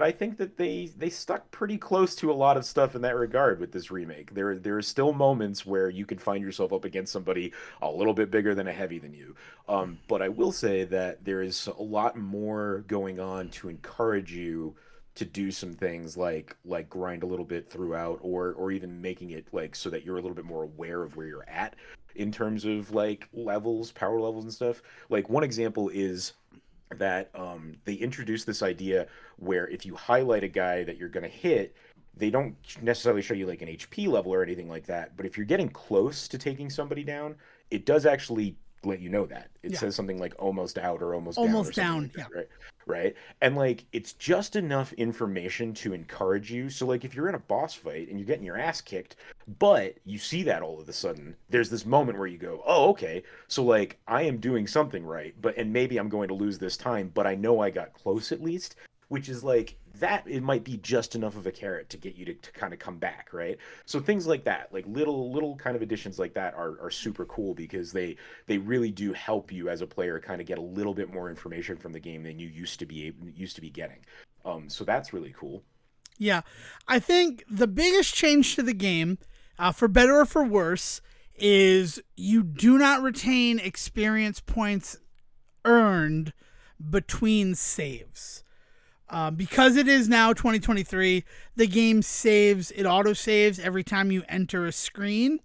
I think that they stuck pretty close to a lot of stuff in that regard with this remake. There are still moments where you can find yourself up against somebody a little bit bigger than a heavy than you. But I will say that there is a lot more going on to encourage you to do some things like grind a little bit throughout, or even making it like so that you're a little bit more aware of where you're at in terms of like levels, power levels and stuff. Like one example is that they introduced this idea where if you highlight a guy that you're going to hit, they don't necessarily show you like an HP level or anything like that. But if you're getting close to taking somebody down, it does actually let you know that. It Yeah. says something like almost out or almost down or Almost something down. like that, Yeah. right? Right. And like it's just enough information to encourage you. So like if you're in a boss fight and you're getting your ass kicked, but you see that all of a sudden, there's this moment where you go, "Oh, okay. So like I am doing something right, but and maybe I'm going to lose this time, but I know I got close at least." Which is like that it might be just enough of a carrot to get you to kind of come back, right? So things like that, like little kind of additions like that are super cool because they really do help you as a player kind of get a little bit more information from the game than you used to be getting. So that's really cool. Yeah. I think the biggest change to the game, for better or for worse, is you do not retain experience points earned between saves. Because it is now 2023, the game saves, it auto saves every time you enter a screen.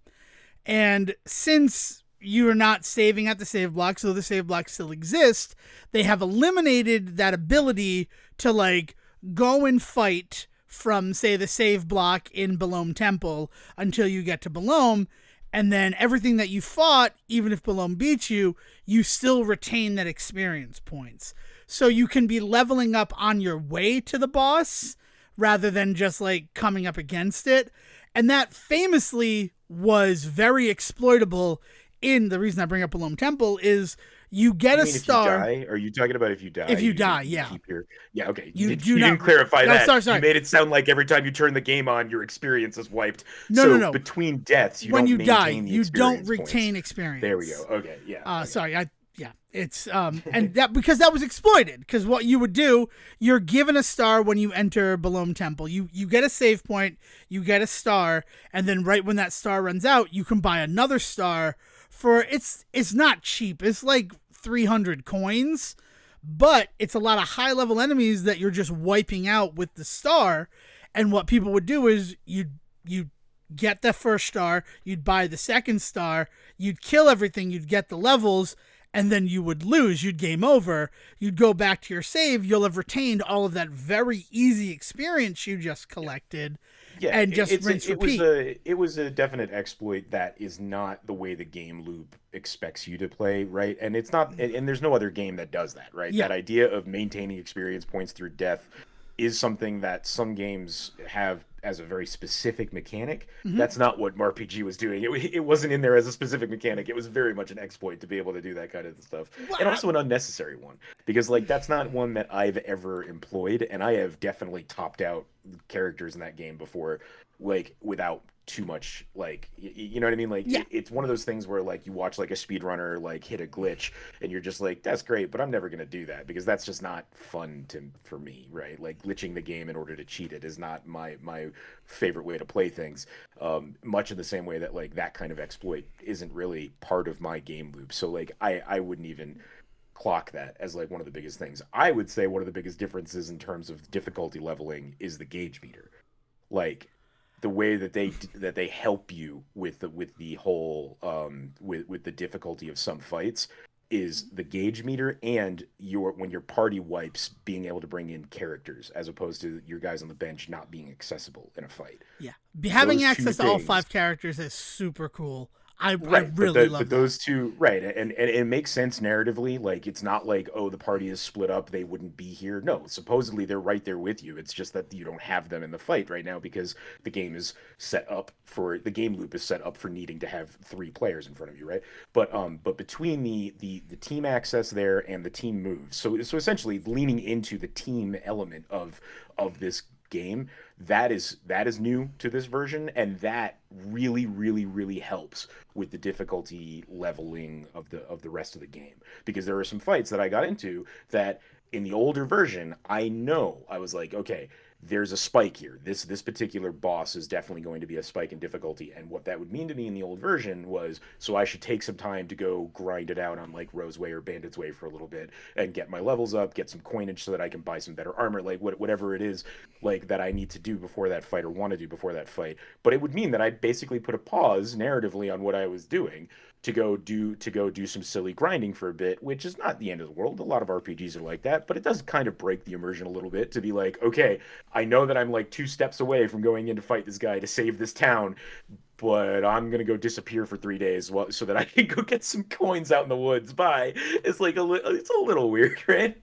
And since you are not saving at the save block, so the save block still exists, they have eliminated that ability to like go and fight from, say, the save block in Belome Temple until you get to Belome. And then everything that you fought, even if Belome beats you, you still retain that experience points. So you can be leveling up on your way to the boss rather than just like coming up against it. And that famously was very exploitable in the reason I bring up Belome Temple is you get You a mean if you star die? Are you talking about if you die, if you die, you yeah. keep your yeah, okay. You do You not didn't clarify no, that. sorry. You made it sound like every time you turn the game on, your experience is wiped. No. So between deaths, you When don't you die, maintain the you don't experience points. retain experience. There we go. Okay, yeah. Okay. Sorry, yeah, it's and that because that was exploited. Because what you would do, you're given a star when you enter Belome Temple. You get a save point, you get a star, and then right when that star runs out, you can buy another star for it's not cheap. It's like 300 coins, but it's a lot of high level enemies that you're just wiping out with the star. And what people would do is you get the first star, you'd buy the second star, you'd kill everything, you'd get the levels, and then you would lose. You'd game over. You'd go back to your save. You'll have retained all of that very easy experience you just collected, Yeah, and just rinse repeat. it was a definite exploit that is not the way the game loop expects you to play, right? And it's not, and there's no other game that does that, right? Yeah. That idea of maintaining experience points through death is something that some games have as a very specific mechanic. That's not what RPG was doing. It wasn't in there as a specific mechanic. It was very much an exploit to be able to do that kind of stuff, and also an unnecessary one because like that's not one that I've ever employed, and I have definitely topped out characters in that game before, like without too much like you know what I mean, like Yeah. it's one of those things where like you watch like a speedrunner like hit a glitch and you're just like that's great, but I'm never gonna do that because that's just not fun for me, right? Like glitching the game in order to cheat it is not my favorite way to play things, much in the same way that like that kind of exploit isn't really part of my game loop. So like I wouldn't even clock that as like one of the biggest things. I would say one of the biggest differences in terms of difficulty leveling is the gauge meter. Like the way that they help you with the whole with the difficulty of some fights is the gauge meter and your when your party wipes being able to bring in characters as opposed to your guys on the bench not being accessible in a fight. Yeah, having Those two access to all things 5 characters is super cool. I Right, but really love that. those two, right, and it makes sense narratively. Like it's not like, oh, the party is split up, they wouldn't be here. No, supposedly they're right there with you. It's just that you don't have them in the fight right now because the game is set up for the game loop is set up for needing to have three players in front of you, right? But between the team access there and the team moves, so essentially leaning into the team element of this game, that is new to this version, and that really helps with the difficulty leveling of the rest of the game, because there are some fights that I got into that in the older version I was like, okay, there's a spike here. This particular boss is definitely going to be a spike in difficulty, and what that would mean to me in the old version was, so I should take some time to go grind it out on like Rose Way or Bandit's Way for a little bit and get my levels up, get some coinage so that I can buy some better armor, like whatever it is like that I need to do before that fight or want to do before that fight. But it would mean that I'd basically put a pause narratively on what I was doing to go do some silly grinding for a bit, which is not the end of the world. A lot of RPGs are like that, but it does kind of break the immersion a little bit to be like, okay, I know that I'm like two steps away from going in to fight this guy to save this town, but I'm gonna go disappear for 3 days so that I can go get some coins out in the woods. Bye. It's like it's a little weird, right?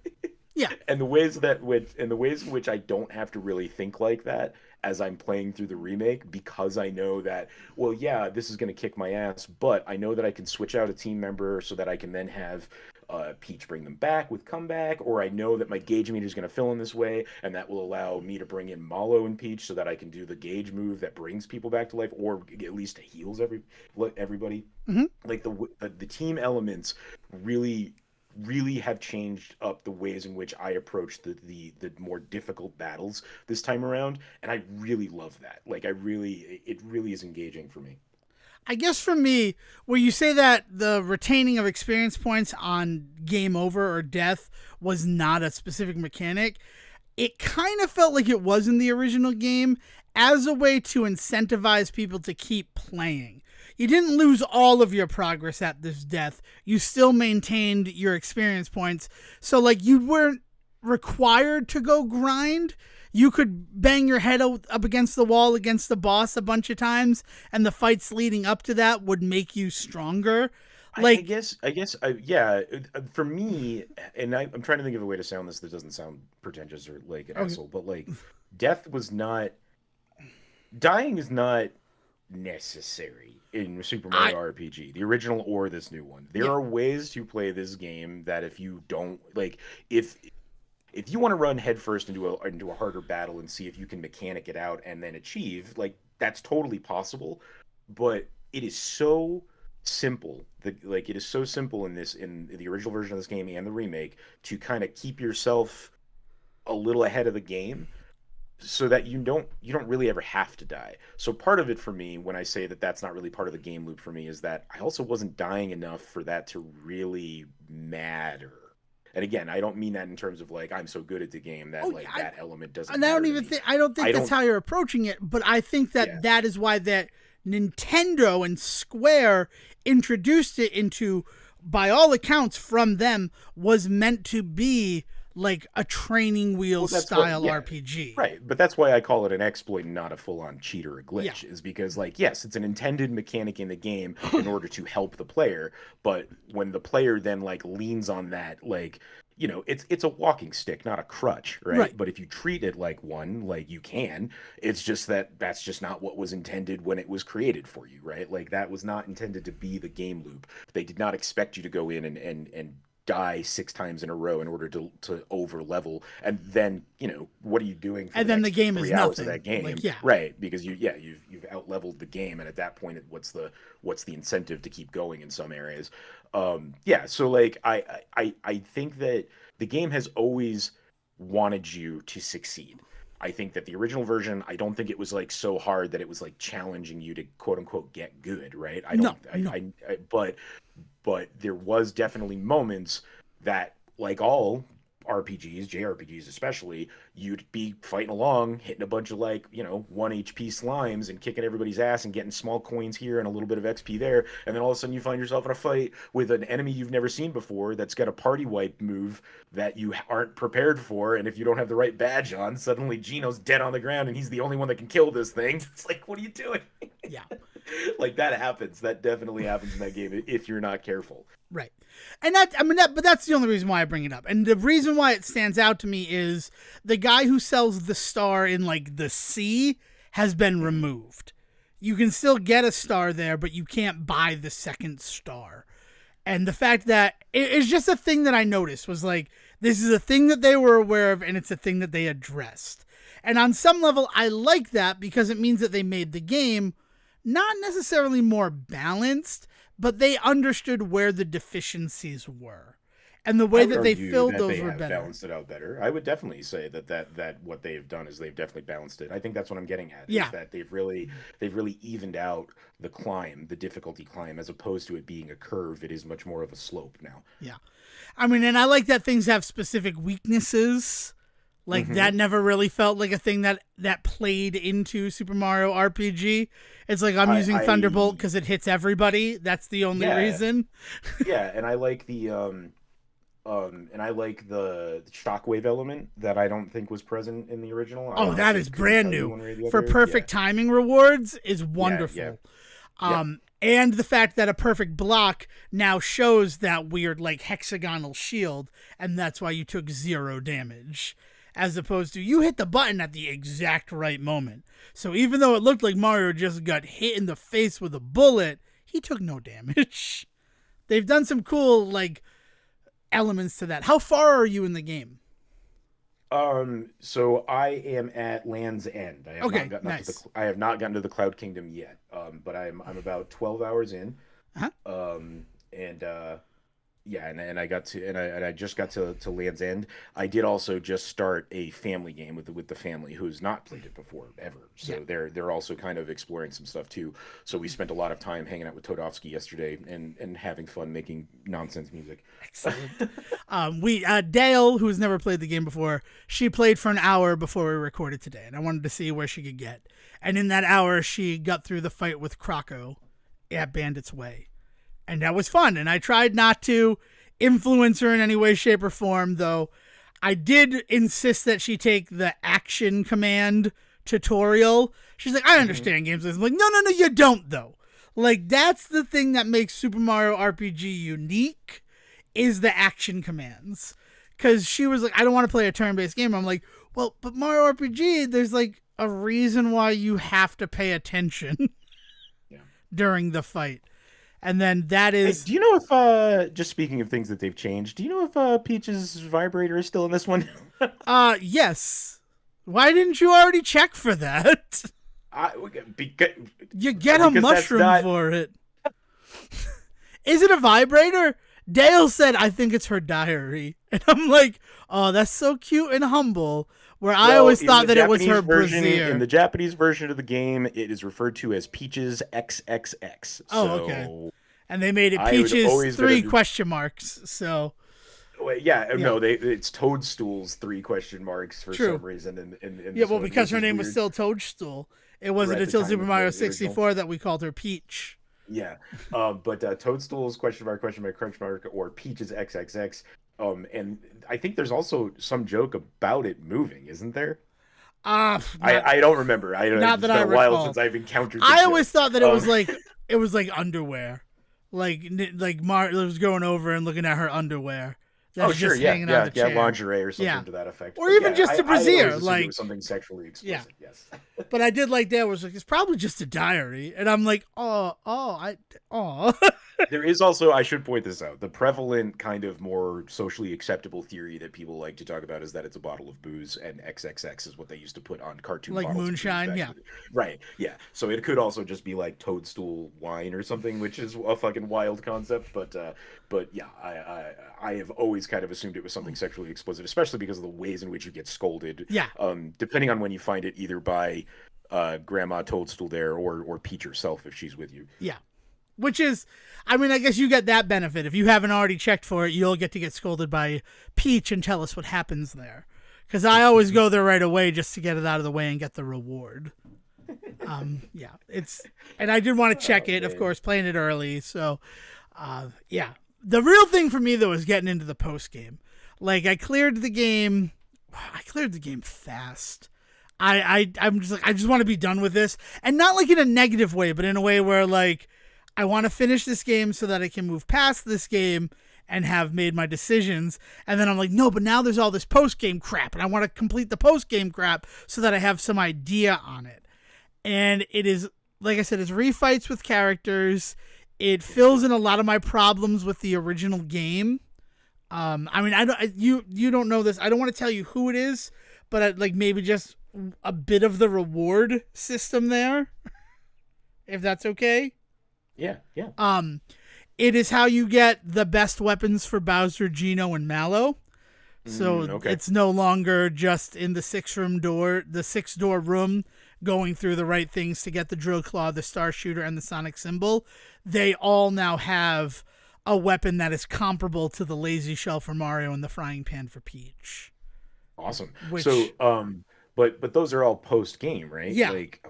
Yeah, And the ways in which I don't have to really think like that as I'm playing through the remake, because I know that, well, yeah, this is going to kick my ass, but I know that I can switch out a team member so that I can then have Peach bring them back with comeback, or I know that my gauge meter is going to fill in this way, and that will allow me to bring in Malo and Peach so that I can do the gauge move that brings people back to life, or at least heals everybody. hmm Like the team elements really have changed up the ways in which I approach the more difficult battles this time around, and I really love that. Like it really is engaging for me. I guess for me, where you say that the retaining of experience points on game over or death was not a specific mechanic, it kind of felt like it was in the original game as a way to incentivize people to keep playing. You didn't lose all of your progress at this death. You still maintained your experience points. So, like, you weren't required to go grind. You could bang your head up against the wall against the boss a bunch of times, and the fights leading up to that would make you stronger. I Like, guess, yeah. For me, and I'm trying to think of a way to sound this that doesn't sound pretentious or like an okay, asshole, but like, death was not, dying is not necessary in Super I, Mario RPG, the original or this new one. There yeah, are ways to play this game that if you don't like, if you want to run headfirst into a harder battle and see if you can mechanic it out and then achieve, like that's totally possible. But it is so simple. It is so simple in the original version of this game and the remake to kind of keep yourself a little ahead of the game so that you don't really ever have to die. So part of it for me, when I say that that's not really part of the game loop for me, is that I also wasn't dying enough for that to really matter. And again, I don't mean that in terms of like I'm so good at the game that oh, yeah, like that element doesn't and I matter don't to even me. think I don't think I that's don't. how you're approaching it, but I think Yeah. that that is why that Nintendo and Square introduced it into, by all accounts from them, was meant to be like a training Well, wheels that's what. style Yeah. RPG. Right, but that's why I call it an exploit and not a full-on cheat or a Yeah. glitch, is because, like, yes, it's an intended mechanic in the game in order to help the player, but when the player then like leans on that, like, it's a walking stick, not a crutch, right? Right. But if you treat it like one, like you can, it's just that that's just not what was intended when it was created for you, right? Like that was not intended to be the game loop. They did not expect you to go in and die 6 times in a row in order to over level, and then what are you doing for And the then the next game is 3 hours of nothing. that game, Like, yeah. right? Because you've out leveled the game, and at that point what's the incentive to keep going in some areas. Yeah, so like I think that the game has always wanted you to succeed. I think that the original version, I don't think it was like so hard that it was like challenging you to quote unquote get good, right? I don't No, no. I but there was definitely moments that, like all RPGs, JRPGs especially, you'd be fighting along, hitting a bunch of like, 1 HP slimes and kicking everybody's ass and getting small coins here and a little bit of XP there. And then all of a sudden you find yourself in a fight with an enemy you've never seen before that's got a party wipe move that you aren't prepared for. And if you don't have the right badge on, suddenly Gino's dead on the ground and he's the only one that can kill this thing. It's like, what are you doing? Yeah. Like that happens. That definitely happens in that game if you're not careful. Right. And but that's the only reason why I bring it up. And the reason why it stands out to me is the guy who sells the star in like the sea has been removed. You can still get a star there, but you can't buy the second star. And the fact that it's just a thing that I noticed was like, this is a thing that they were aware of, and it's a thing that they addressed. And on some level, I like that because it means that they made the game not necessarily more balanced, but they understood where the deficiencies were. And the way that they filled those were better. Balanced it out better. I would definitely say that what they've done is they've definitely balanced it. I think that's what I'm getting at. Yeah. Is that they've really evened out the climb, the difficulty climb, as opposed to it being a curve. It is much more of a slope now. Yeah. I mean, and I like that things have specific weaknesses. Like that never really felt like a thing that played into Super Mario RPG. It's like I'm using Thunderbolt because it hits everybody. That's the only reason. Yeah, and I like the shockwave element that I don't think was present in the original. Oh, that is brand new. For perfect timing rewards is wonderful. And the fact that a perfect block now shows that weird like hexagonal shield, and that's why you took 0 damage. As opposed to you hit the button at the exact right moment. So even though it looked like Mario just got hit in the face with a bullet, he took no damage. They've done some cool like elements to that. How far are you in the game? So I am at Land's End. I have not gotten nice. I have not gotten to the Cloud Kingdom yet. But I'm about 12 hours in. Uh-huh. And I just got to Land's End. I did also just start a family game with the family who's not played it before ever. So they're also kind of exploring some stuff too. So we spent a lot of time hanging out with Todovsky yesterday and having fun making nonsense music. Excellent. Dale, who's never played the game before, she played for an hour before we recorded today, and I wanted to see where she could get. And in that hour, she got through the fight with Croco at Bandit's Way. And that was fun. And I tried not to influence her in any way, shape, or form, though I did insist that she take the action command tutorial. She's like, I understand games. I'm like, no, you don't, though. Like, that's the thing that makes Super Mario RPG unique is the action commands. Because she was like, I don't want to play a turn-based game. I'm like, well, but Mario RPG, there's like a reason why you have to pay attention during the fight. And then that is... Hey, do you know if, just speaking of things that they've changed, do you know if Peach's vibrator is still in this one? Yes. Why didn't you already check for that? You get a mushroom for it. Is it a vibrator? Dale said, I think it's her diary. And I'm like, oh, that's so cute and humble. Where I always thought that it was her brassiere. In the Japanese version of the game, it is referred to as Peaches XXX. Oh, okay. And they made it Peaches 3 question marks. So, no, it's Toadstool's 3 question marks for some reason. In because her name was still Toadstool. It wasn't until Super Mario 64 that we called her Peach. Yeah, but Toadstool's question mark, or Peaches XXX. And I think there's also some joke about it moving, isn't there? I don't remember. It's been a while since I've encountered. I always thought that it was like underwear, like Mario was going over and looking at her underwear. Hanging on the chair. Lingerie or something to that effect. Or even just a brassiere, like it was something sexually explicit. Yes. But I did like that was like it's probably just a diary, and I'm like, oh. There is also, I should point this out, the prevalent kind of more socially acceptable theory that people like to talk about is that it's a bottle of booze, and XXX is what they used to put on cartoon like bottles moonshine, Right, yeah. So it could also just be like Toadstool wine or something, which is a fucking wild concept. But yeah, I have always kind of assumed it was something sexually explicit, especially because of the ways in which you get scolded. Yeah. Depending on when you find it, either by Grandma Toadstool there or Peach herself if she's with you. Yeah. Which is, I mean, I guess you get that benefit. If you haven't already checked for it, you'll get to get scolded by Peach and tell us what happens there. Because I always go there right away just to get it out of the way and get the reward. And I did want to check it, of course, playing it early. So, the real thing for me, though, is getting into the post game. Like, I cleared the game fast. I'm just like, I just want to be done with this, and not like in a negative way, but in a way where like I want to finish this game so that I can move past this game and have made my decisions. And then I'm like, no, but now there's all this post game crap, and I want to complete the post game crap so that I have some idea on it. And it is, like I said, it's refights with characters. It fills in a lot of my problems with the original game. I mean, you don't know this. I don't want to tell you who it is, but like maybe just a bit of the reward system there, if that's okay. Yeah. It is how you get the best weapons for Bowser, Geno, and Mallow. So it's no longer just in the six door room, going through the right things to get the drill claw, the star shooter, and the sonic symbol. They all now have a weapon that is comparable to the lazy shell for Mario and the frying pan for Peach. Awesome. But those are all post game, right? Yeah. Like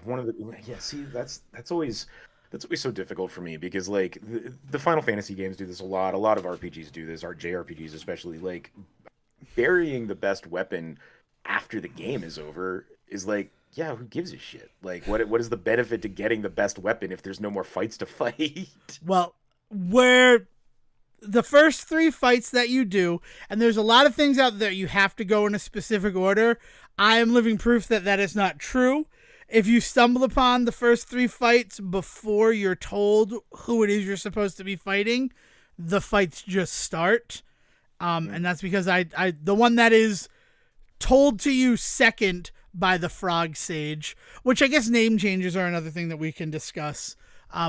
see, that's always so difficult for me, because like the Final Fantasy games do this a lot. A lot of RPGs do this, our JRPGs especially. Like burying the best weapon after the game is over is like, yeah, who gives a shit? Like what is the benefit to getting the best weapon if there's no more fights to fight? Well, where the first 3 fights that you do, and there's a lot of things out there you have to go in a specific order. I am living proof that that is not true. If you stumble upon the first 3 fights before you're told who it is you're supposed to be fighting, the fights just start. And that's because I the one that is told to you second by the Frog Sage, which I guess name changes are another thing that we can discuss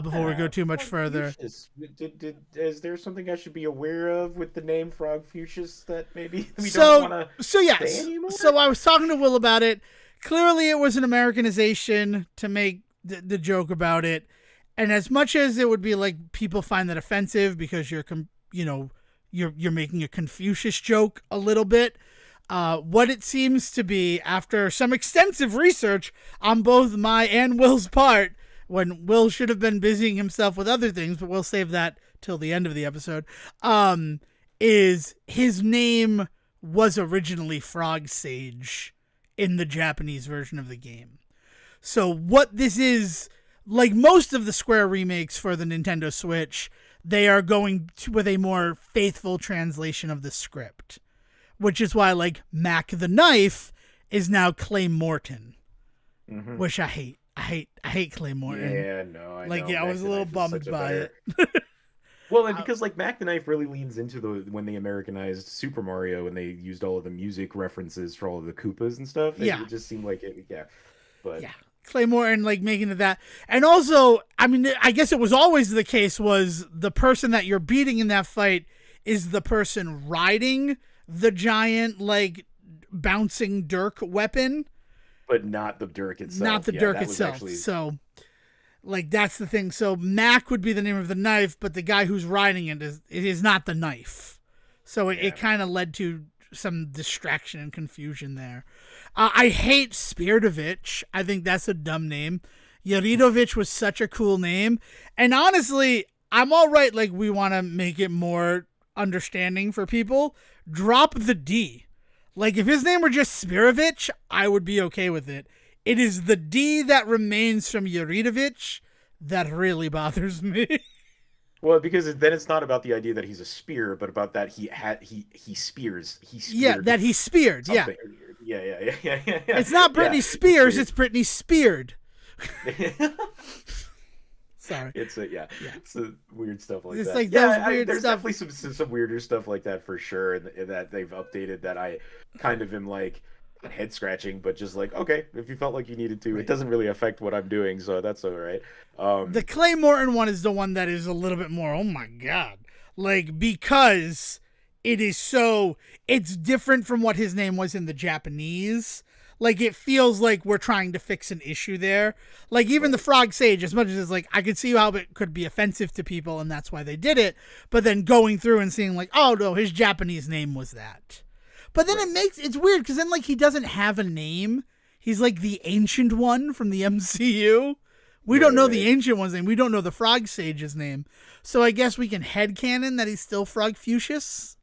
before we go too much further. Is there something I should be aware of with the name Frog Fuchsius that maybe we don't want to say anymore? So I was talking to Will about it. Clearly, it was an Americanization to make the joke about it. And as much as it would be like people find that offensive because you're making a Confucius joke a little bit, what it seems to be, after some extensive research on both my and Will's part, when Will should have been busying himself with other things, but we'll save that till the end of the episode, is his name was originally Frog Sage in the Japanese version of the game. So what this is, like most of the Square remakes for the Nintendo Switch, they are going with a more faithful translation of the script, which is why like Mac the Knife is now Clay Morton, which I hate. I hate Clay Morton. Yeah, no, I know. I was a little bummed by it. Well, and because like Mac the Knife really leans into when they Americanized Super Mario and they used all of the music references for all of the Koopas and stuff. It just seemed like it. Yeah, but yeah. Clay Morton, like making it that. And also, I mean, I guess it was always the case was the person that you're beating in that fight is the person riding the giant, like, bouncing dirk weapon. But not the dirk itself. Not the dirk itself. Actually... So, like, that's the thing. So, Mac would be the name of the knife, but the guy who's riding it is not the knife. So, it kind of led to some distraction and confusion there. I hate Spiridovich. I think that's a dumb name. Yaridovich was such a cool name. And honestly, I'm all right. Like, we want to make it more understanding for people. Drop the D. Like, if his name were just Spiridovich, I would be okay with it. It is the D that remains from Yaridovich that really bothers me. Well, because then it's not about the idea that he's a spear, but about that he spears. He speared. Yeah, that he speared. Something. Yeah. Yeah. It's not Britney Spears. It's Britney Speared. Sorry. It's a weird stuff like it's that. Like those weird there's stuff. Definitely some weirder stuff like that for sure, and that they've updated that I kind of am like head scratching, but just like, okay, if you felt like you needed to, it doesn't really affect what I'm doing, so that's all right. The Clay Morton one is the one that is a little bit more, oh my god, like, because it is it's different from what his name was in the Japanese. Like, it feels like we're trying to fix an issue there. Like, even the Frog Sage, as much as it's like, I could see how it could be offensive to people, and that's why they did it. But then going through and seeing, like, oh, no, his Japanese name was that. But then it's weird, because then, like, he doesn't have a name. He's, like, the Ancient One from the MCU. We don't know the Ancient One's name. We don't know the Frog Sage's name. So I guess we can headcanon that he's still Frog Fuchsius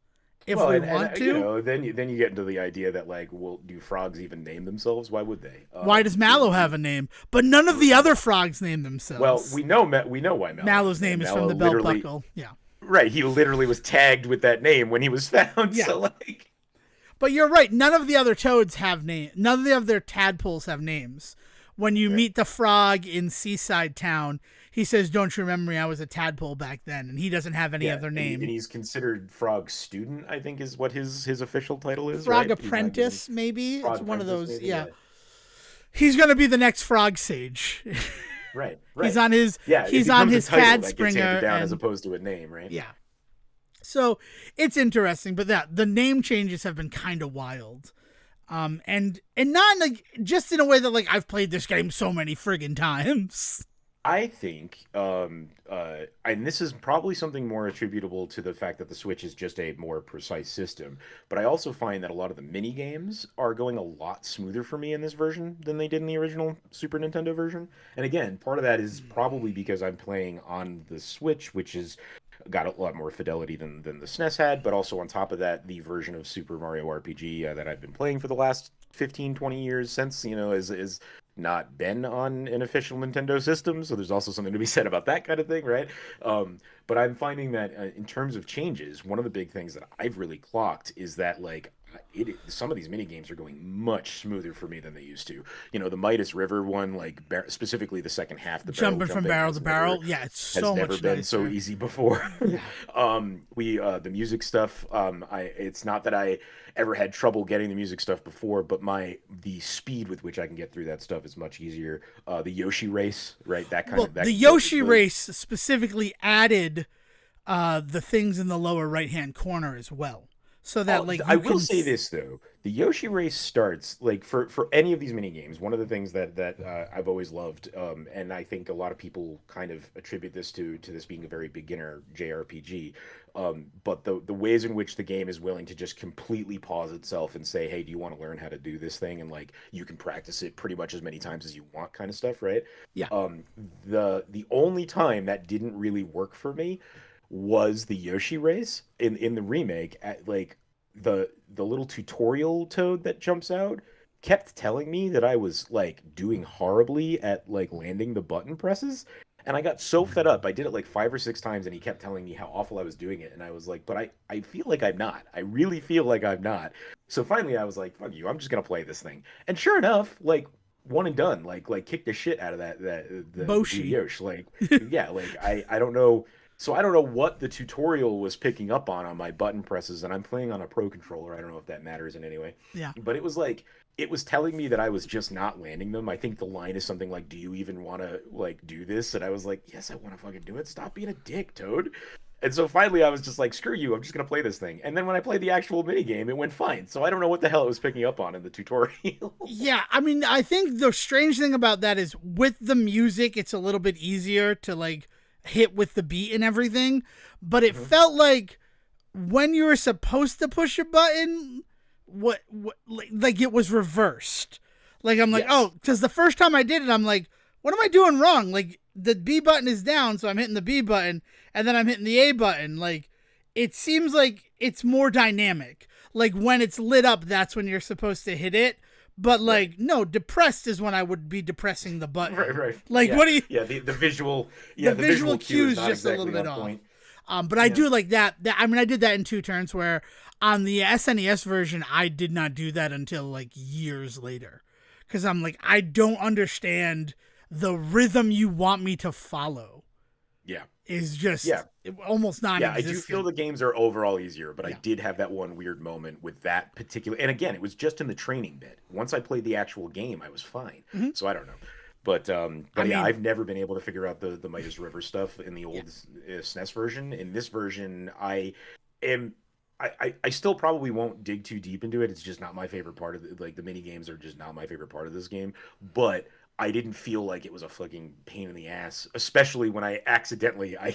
if Well, we and want you to. know, then you get into the idea that like, well, do frogs even name themselves? Why would they? Why does Mallow have a name? But none of the other frogs name Well, themselves. we know why Mallow has Mallow's a name. name is from Mallow the belt literally, buckle. Yeah. right? He literally was tagged with that name when he was found. Yeah. So like, But you're right. None of the other toads have names. None of the other tadpoles have names. When you right. meet the frog in Seaside Town, he says, "Don't you remember me? I was a tadpole back then," and he doesn't have any Yeah, other and name. he's considered frog student, I think is what his official title is, Frog right? He's not given apprentice, maybe it's frog one of apprentice, those. maybe. Yeah, Yeah, he's gonna be the next frog sage. right, he's right. on his Yeah, it he's on becomes a his title Tad that gets handed Springer, down as and opposed to a name, right? yeah. So it's interesting, but that the name changes have been kind of wild. And not like just in a way that like I've played this game so many friggin' times. I think, and this is probably something more attributable to the fact that the Switch is just a more precise system, but I also find that a lot of the mini games are going a lot smoother for me in this version than they did in the original Super Nintendo version. And again, part of that is probably because I'm playing on the Switch, which is got a lot more fidelity than the SNES had, but also on top of that, the version of Super Mario RPG that I've been playing for the last 15, 20 years since, is not been on an official Nintendo system, so there's also something to be said about that kind of thing, right? But I'm finding that in terms of changes, one of the big things that I've really clocked is that like some of these mini games are going much smoother for me than they used to. The Midas River one, like specifically the second half, the barrel Jumping from jumping barrel to barrel, yeah, it's has so never much been so nicer. easy before. Yeah. We the music stuff. It's not that I ever had trouble getting the music stuff before, but the speed with which I can get through that stuff is much easier. The Yoshi race, right? That kind Well, of the that Yoshi the race specifically added the things in the lower right hand corner as well, so that Oh, like I you will can. say this though: the Yoshi race starts like for any of these mini games. One of the things that I've always loved, and I think a lot of people kind of attribute this to this being a very beginner JRPG, but the ways in which the game is willing to just completely pause itself and say, "Hey, do you want to learn how to do this thing?" And like you can practice it pretty much as many times as you want, kind of stuff, right? Yeah. Um, the only time that didn't really work for me was the Yoshi race in the remake at like the little tutorial toad that jumps out kept telling me that I was like doing horribly at like landing the button presses. And I got so fed up. I did it like 5 or 6 times and he kept telling me how awful I was doing it. And I was like, but I feel like I'm not. I really feel like I'm not. So finally I was like, fuck you, I'm just gonna play this thing. And sure enough, like one and done, like kick the shit out of the blue Boshi. Yosh. Like yeah, like I don't know, so I don't know what the tutorial was picking up on my button presses, and I'm playing on a pro controller. I don't know if that matters in any way, Yeah. but it was like it was telling me that I was just not landing them. I think the line is something like, "Do you even want to like do this?" And I was like, "Yes, I want to fucking do it. Stop being a dick, Toad." And so finally, I was just like, "Screw you! I'm just gonna play this thing." And then when I played the actual mini game, it went fine. So I don't know what the hell it was picking up on in the tutorial. Yeah, I mean, I think the strange thing about that is with the music, it's a little bit easier to like hit with the beat and everything. But it Mhm. felt like when you were supposed to push a button, what like it was reversed. Like I'm like, oh, Yes. because the first time I did it, I'm like, what am I doing wrong? Like the B button is down, so I'm hitting the B button, and then I'm hitting the A button. Like it seems like it's more dynamic. Like when it's lit up, that's when you're supposed to hit it. But Right. like, no, depressed is when I would be depressing the Right. button. Right. Like, Yeah. what do you? Yeah. The visual. The Yeah. The visual visual cue cue is is not just a little exactly bit on off. point. But I Yeah. do like that. I mean, I did that in two turns. Where on the SNES version, I did not do that until like years later, because I'm like, I don't understand the rhythm you want me to follow. Yeah. Is Yeah. just almost Yeah, I do feel non-existent. the games are overall easier, but I Yeah. did have that one weird moment with that particular. And again, it was just in the training bit. Once I played the actual game, I was fine. Hmm. So I don't know. But I yeah, mean, I've never been able to figure out the Midas River stuff in the yeah. old SNES version. In this version, am I still probably won't dig too deep into it. It's just not my favorite part of like the mini games are just not my favorite part of this game. But I didn't feel like it was a fucking pain in the ass, especially when I accidentally I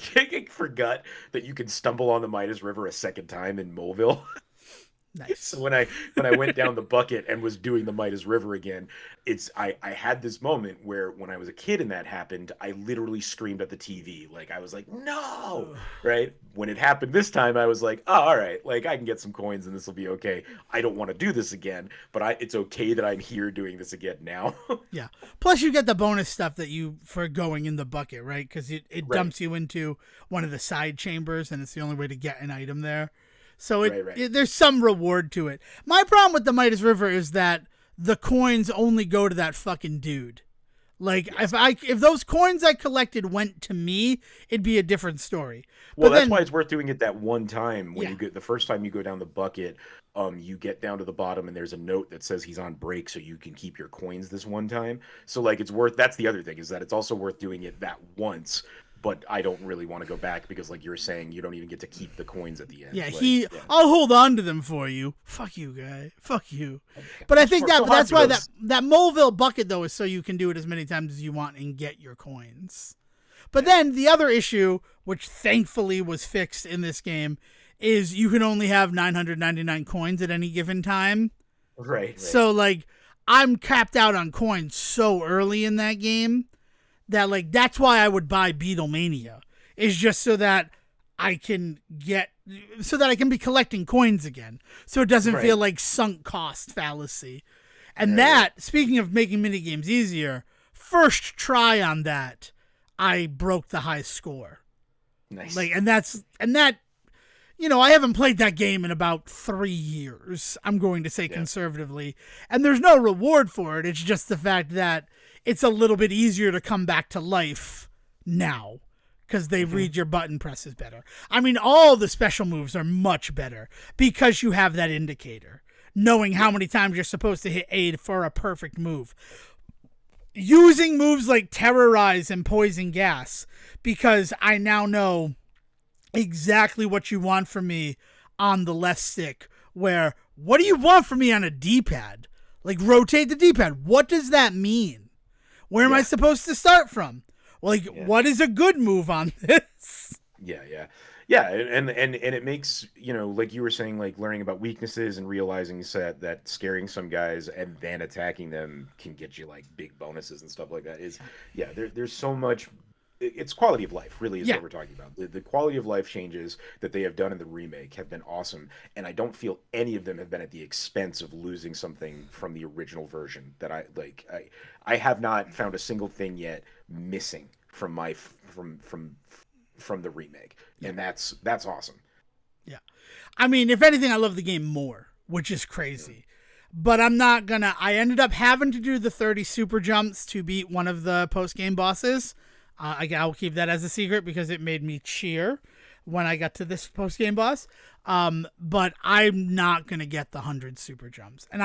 forgot that you can stumble on the Midas River a second time in Moleville. Nice. So when I went down the bucket and was doing the Midas River again, I had this moment where when I was a kid and that happened, I literally screamed at the TV. Like I was like, no, Ugh. right? When it happened this time, I was like, oh, all right, like I can get some coins and this will be okay. I don't want to do this again, but it's okay that I'm here doing this again now. Yeah. Plus, you get the bonus stuff that you for going in the bucket, right? Because it Right. dumps you into one of the side chambers, and it's the only way to get an item there. So Right. there's some reward to it. My problem with the Midas River is that the coins only go to that fucking dude. Like Yes. if those coins I collected went to me, it'd be a different story. Well, But that's then why it's worth doing it that one time when yeah, you get the first time you go down the bucket, you get down to the bottom and there's a note that says he's on break so you can keep your coins this one time. So like it's worth that's the other thing is that it's also worth doing it that once, but I don't really want to go back because like you're saying you don't even get to keep the coins at the end. yeah, Like, yeah. I'll hold on to them for you. Fuck you, guy. Fuck you. But I think So that's why Hospitals- that Moleville bucket though is so you can do it as many times as you want and get your coins. But then the other issue, which thankfully was fixed in this game, is you can only have 999 coins at any given time. Right. So like I'm capped out on coins so early in that game that like that's why I would buy Beatlemania. Is just so that I can be collecting coins again. So it doesn't Right. feel like sunk cost fallacy. And Right. that, speaking of making minigames easier, first try on that, I broke the high score. Nice. Like and that I haven't played that game in about 3 years, I'm going to say conservatively. And there's no reward for it. It's just the fact that it's a little bit easier to come back to life now because they read your button presses better. I mean, all the special moves are much better because you have that indicator, knowing how many times you're supposed to hit A for a perfect move. Using moves like Terrorize and Poison Gas because I now know exactly what you want from me on the left stick. Where, what do you want from me on a D-pad? Like, rotate the D-pad. What does that mean? Where am I supposed to start from? Like, what is a good move on this? Yeah, and it makes, like you were saying, like learning about weaknesses and realizing that scaring some guys and then attacking them can get you like big bonuses and stuff like that is, there's so much. It's quality of life, really, is what we're talking about. The quality of life changes that they have done in the remake have been awesome, and I don't feel any of them have been at the expense of losing something from the original version that I like. I have not found a single thing yet missing from from the remake, and that's awesome. Yeah. I mean, if anything, I love the game more, which is crazy. But I'm not gonna. I ended up having to do the 30 super jumps to beat one of the post-game bosses. I'll keep that as a secret because it made me cheer when I got to this post-game boss. But I'm not going to get the 100 super jumps. And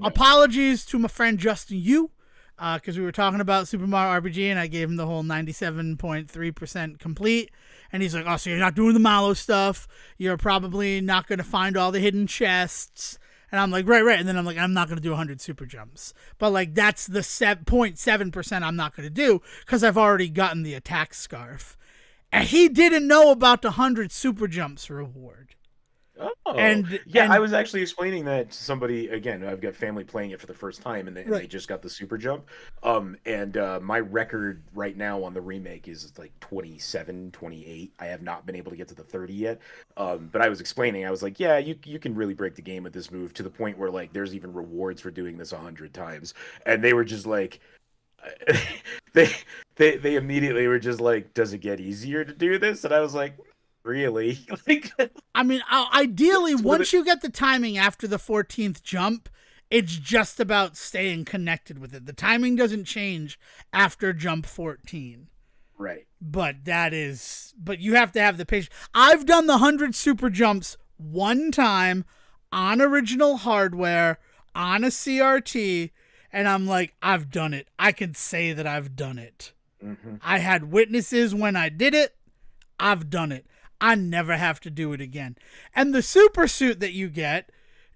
apologies to my friend Justin Yu, because we were talking about Super Mario RPG and I gave him the whole 97.3% complete. And he's like, oh, so you're not doing the Mallow stuff. You're probably not going to find all the hidden chests. And I'm like, right. And then I'm like, I'm not going to do 100 super jumps. But, like, that's the 0.7% I'm not going to do because I've already gotten the attack scarf. And he didn't know about the 100 super jumps reward. Oh, and I was actually explaining that to somebody. Again, I've got family playing it for the first time, and they just got the super jump. My record right now on the remake is like 27, 28. I have not been able to get to the 30 yet. But I was explaining, I was like, yeah, you can really break the game with this move to the point where like there's even rewards for doing this 100 times, and they were just like. They immediately were just like, does it get easier to do this? And I was like, really? Like, I mean, ideally, once you get the timing after the 14th jump, it's just about staying connected with it. The timing doesn't change after jump 14. Right. But you have to have the patience. I've done the 100 super jumps one time on original hardware, on a CRT, and I'm like, I've done it. I can say that I've done it. Mm-hmm. I had witnesses when I did it. I've done it. I never have to do it again. And the super suit that you get,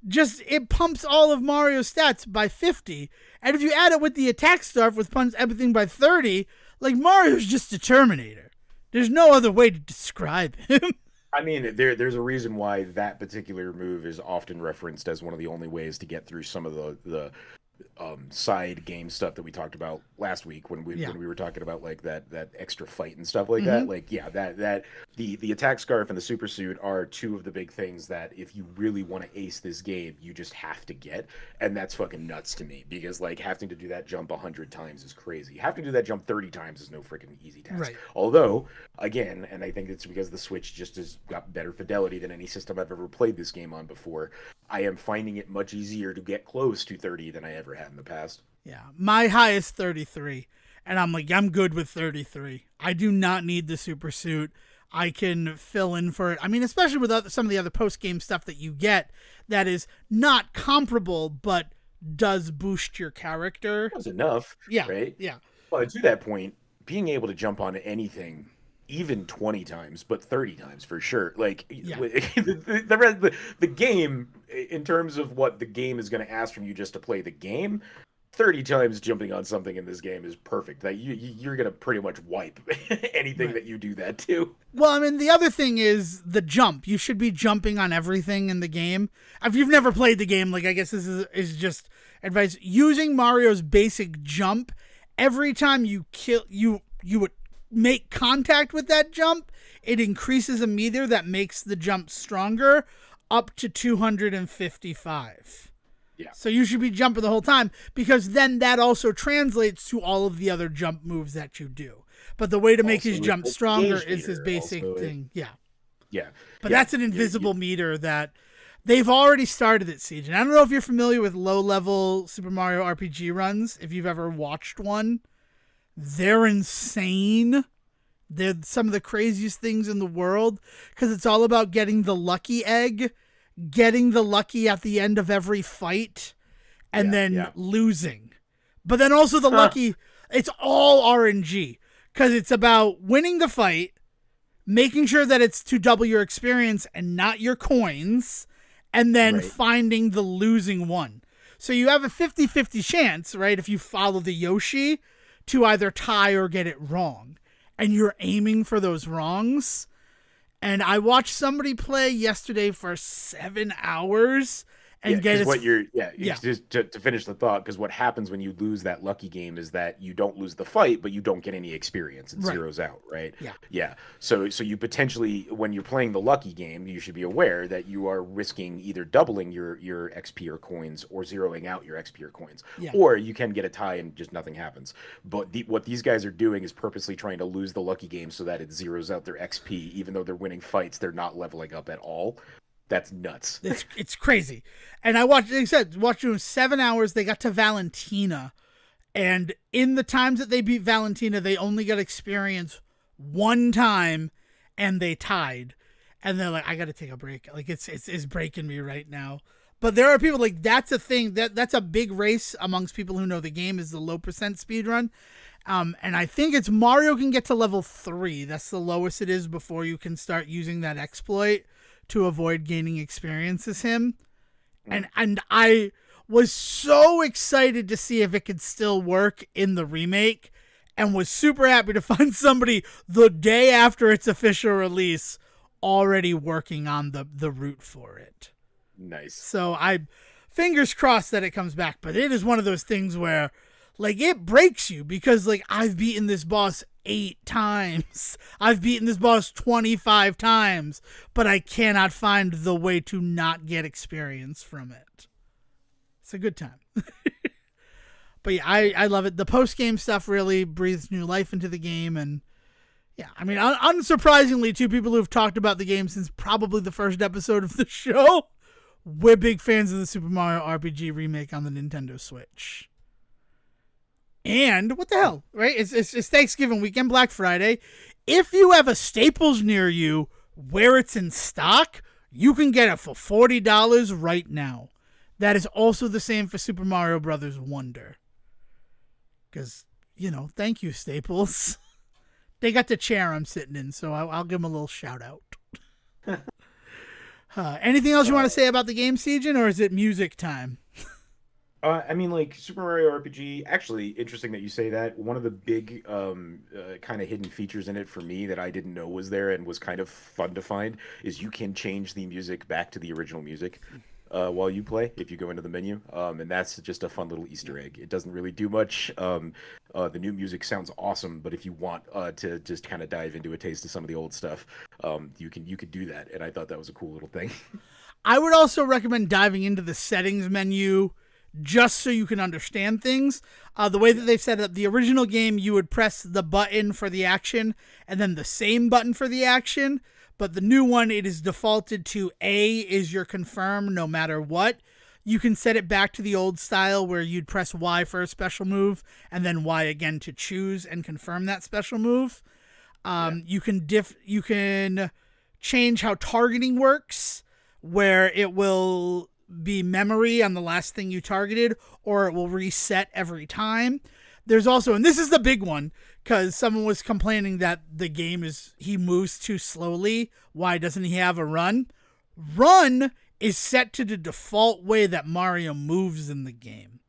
it pumps all of Mario's stats by 50. And if you add it with the attack scarf, which pumps everything by 30, like Mario's just a Terminator. There's no other way to describe him. I mean, there's a reason why that particular move is often referenced as one of the only ways to get through some of the side game stuff that we talked about last week Yeah. when we were talking about like that extra fight and stuff like Mm-hmm. that. Like, yeah, that the attack scarf and the super suit are two of the big things that if you really want to ace this game, you just have to get, and that's fucking nuts to me because like having to do that jump 100 times is crazy. Having to do that jump 30 times is no freaking easy task. Right. Although, again, and I think it's because the Switch just has got better fidelity than any system I've ever played this game on before. I am finding it much easier to get close to 30 than I ever had in the past. Yeah. My highest 33. And I'm like, I'm good with 33. I do not need the super suit. I can fill in for it. I mean, especially with some of the other post game stuff that you get that is not comparable, but does boost your character. That was enough, Yeah. right? Yeah. Well, to that point, being able to jump on anything, even 20 times, but 30 times for sure. Like Yeah. the game, in terms of what the game is going to ask from you just to play the game, 30 times jumping on something in this game is perfect. That you're going to pretty much wipe anything Right. that you do that to. Well, I mean, the other thing is the jump. You should be jumping on everything in the game. If you've never played the game, like I guess this is just advice. Using Mario's basic jump, every time you kill you would make contact with that jump, it increases a meter that makes the jump stronger up to 255. Yeah. So you should be jumping the whole time because then that also translates to all of the other jump moves that you do. But the way to make Also, his jump it's stronger gauge is his meter. basic Also, thing. Yeah. Yeah. But Yeah. that's an invisible meter that they've already started at Siege. And I don't know if you're familiar with low-level Super Mario RPG runs, if you've ever watched one. They're insane. They're some of the craziest things in the world because it's all about getting the lucky egg, getting the lucky at the end of every fight, and then losing. But then also the lucky, it's all RNG because it's about winning the fight, making sure that it's to double your experience and not your coins, and then finding the losing one. So you have a 50-50 chance, right, if you follow the Yoshi to either tie or get it wrong. And you're aiming for those wrongs. And I watched somebody play yesterday for 7 hours and get what you're Yeah. just to finish the thought, because what happens when you lose that lucky game is that you don't lose the fight, but you don't get any experience. It zeroes out, right? Yeah. So you potentially, when you're playing the lucky game, you should be aware that you are risking either doubling your XP or coins or zeroing out your XP or coins. Or you can get a tie and just nothing happens. But what these guys are doing is purposely trying to lose the lucky game so that it zeroes out their XP, even though they're winning fights, they're not leveling up at all. That's nuts. It's crazy. And I watched, like I said, them 7 hours. They got to Valentina. And in the times that they beat Valentina, they only got experience one time and they tied. And they're like, I got to take a break. Like it's breaking me right now. But there are people like that's a thing that's a big race amongst people who know the game is the low percent speed run. And I think it's Mario can get to level 3. That's the lowest it is before you can start using that exploit to avoid gaining experience as him. And I was so excited to see if it could still work in the remake and was super happy to find somebody the day after its official release already working on the route for it. Nice. So I fingers crossed that it comes back, but it is one of those things where like it breaks you because like I've beaten this boss 8 times. I've beaten this boss 25 times, but I cannot find the way to not get experience from it. It's a good time. But yeah, I love it. The post-game stuff really breathes new life into the game. And yeah, I mean, unsurprisingly, two people who've talked about the game since probably the first episode of the show, we're big fans of the Super Mario RPG remake on the Nintendo Switch. And what the hell, right? It's Thanksgiving weekend, Black Friday. If you have a Staples near you where it's in stock, you can get it for $40 right now. That is also the same for Super Mario Brothers Wonder. Because, thank you, Staples. They got the chair I'm sitting in, so I'll give them a little shout out. Anything else you want to say about the game, Sejohn, or is it music time? I mean, like Super Mario RPG. Actually, interesting that you say that. One of the big, kind of hidden features in it for me that I didn't know was there and was kind of fun to find is you can change the music back to the original music while you play if you go into the menu. And that's just a fun little Easter egg. It doesn't really do much. The new music sounds awesome, but if you want to just kind of dive into a taste of some of the old stuff, you could do that. And I thought that was a cool little thing. I would also recommend diving into the settings menu just so you can understand things. The way that they've set it up, the original game, you would press the button for the action and then the same button for the action. But the new one, it is defaulted to A is your confirm no matter what. You can set it back to the old style where you'd press Y for a special move and then Y again to choose and confirm that special move. You can change how targeting works, where it will be memory on the last thing you targeted, or it will reset every time. There's also, and this is the big one, because someone was complaining that the game he moves too slowly. Why doesn't he have a run? Run is set to the default way that Mario moves in the game.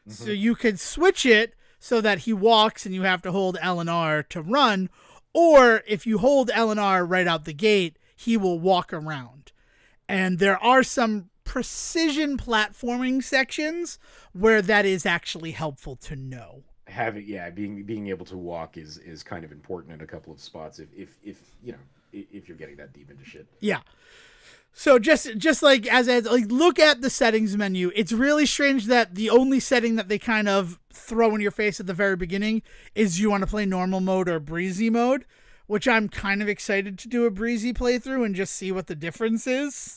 Mm-hmm. So you could switch it so that he walks and you have to hold L and R to run, or if you hold L and R right out the gate, he will walk around. And there are some precision platforming sections where that is actually helpful to know. Being able to walk is kind of important in a couple of spots if if you're getting that deep into shit. Yeah. So just like as like look at the settings menu. It's really strange that the only setting that they kind of throw in your face at the very beginning is you want to play normal mode or breezy mode, which I'm kind of excited to do a breezy playthrough and just see what the difference is.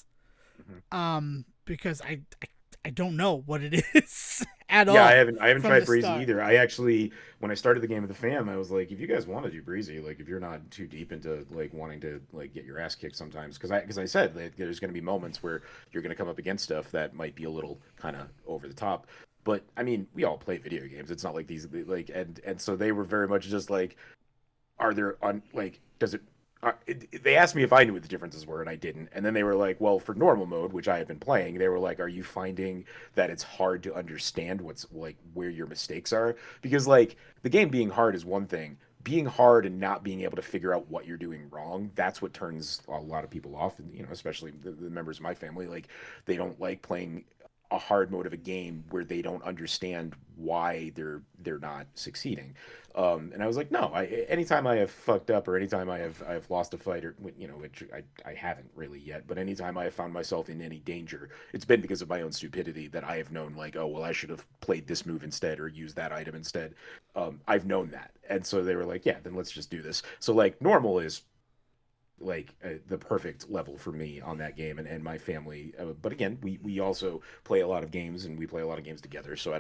Because I don't know what it is at all. Yeah, I haven't tried breezy either. I actually, when I started the game with the fam, I was like, if you guys want to do breezy, like if you're not too deep into like wanting to like get your ass kicked sometimes, because I said that there's going to be moments where you're going to come up against stuff that might be a little kind of over the top. But I mean, we all play video games. It's not like these like and so they were very much just like, are there on like does it they asked me if I knew what the differences were, and I didn't. And then they were like, well, for normal mode, which I have been playing, they were like, are you finding that it's hard to understand what's like where your mistakes are? Because like the game being hard is one thing. Being hard and not being able to figure out what you're doing wrong, that's what turns a lot of people off. And, especially the members of my family, like they don't like playing a hard mode of a game where they don't understand why they're not succeeding. And I was like, no, anytime I have fucked up or anytime I've lost a fight or which I haven't really yet, but anytime I have found myself in any danger, it's been because of my own stupidity that I have known like, oh well, I should have played this move instead or used that item instead. I've known that, and so they were like, yeah, then let's just do this. So like normal is like the perfect level for me on that game and my family, but again we also play a lot of games and we play a lot of games together, so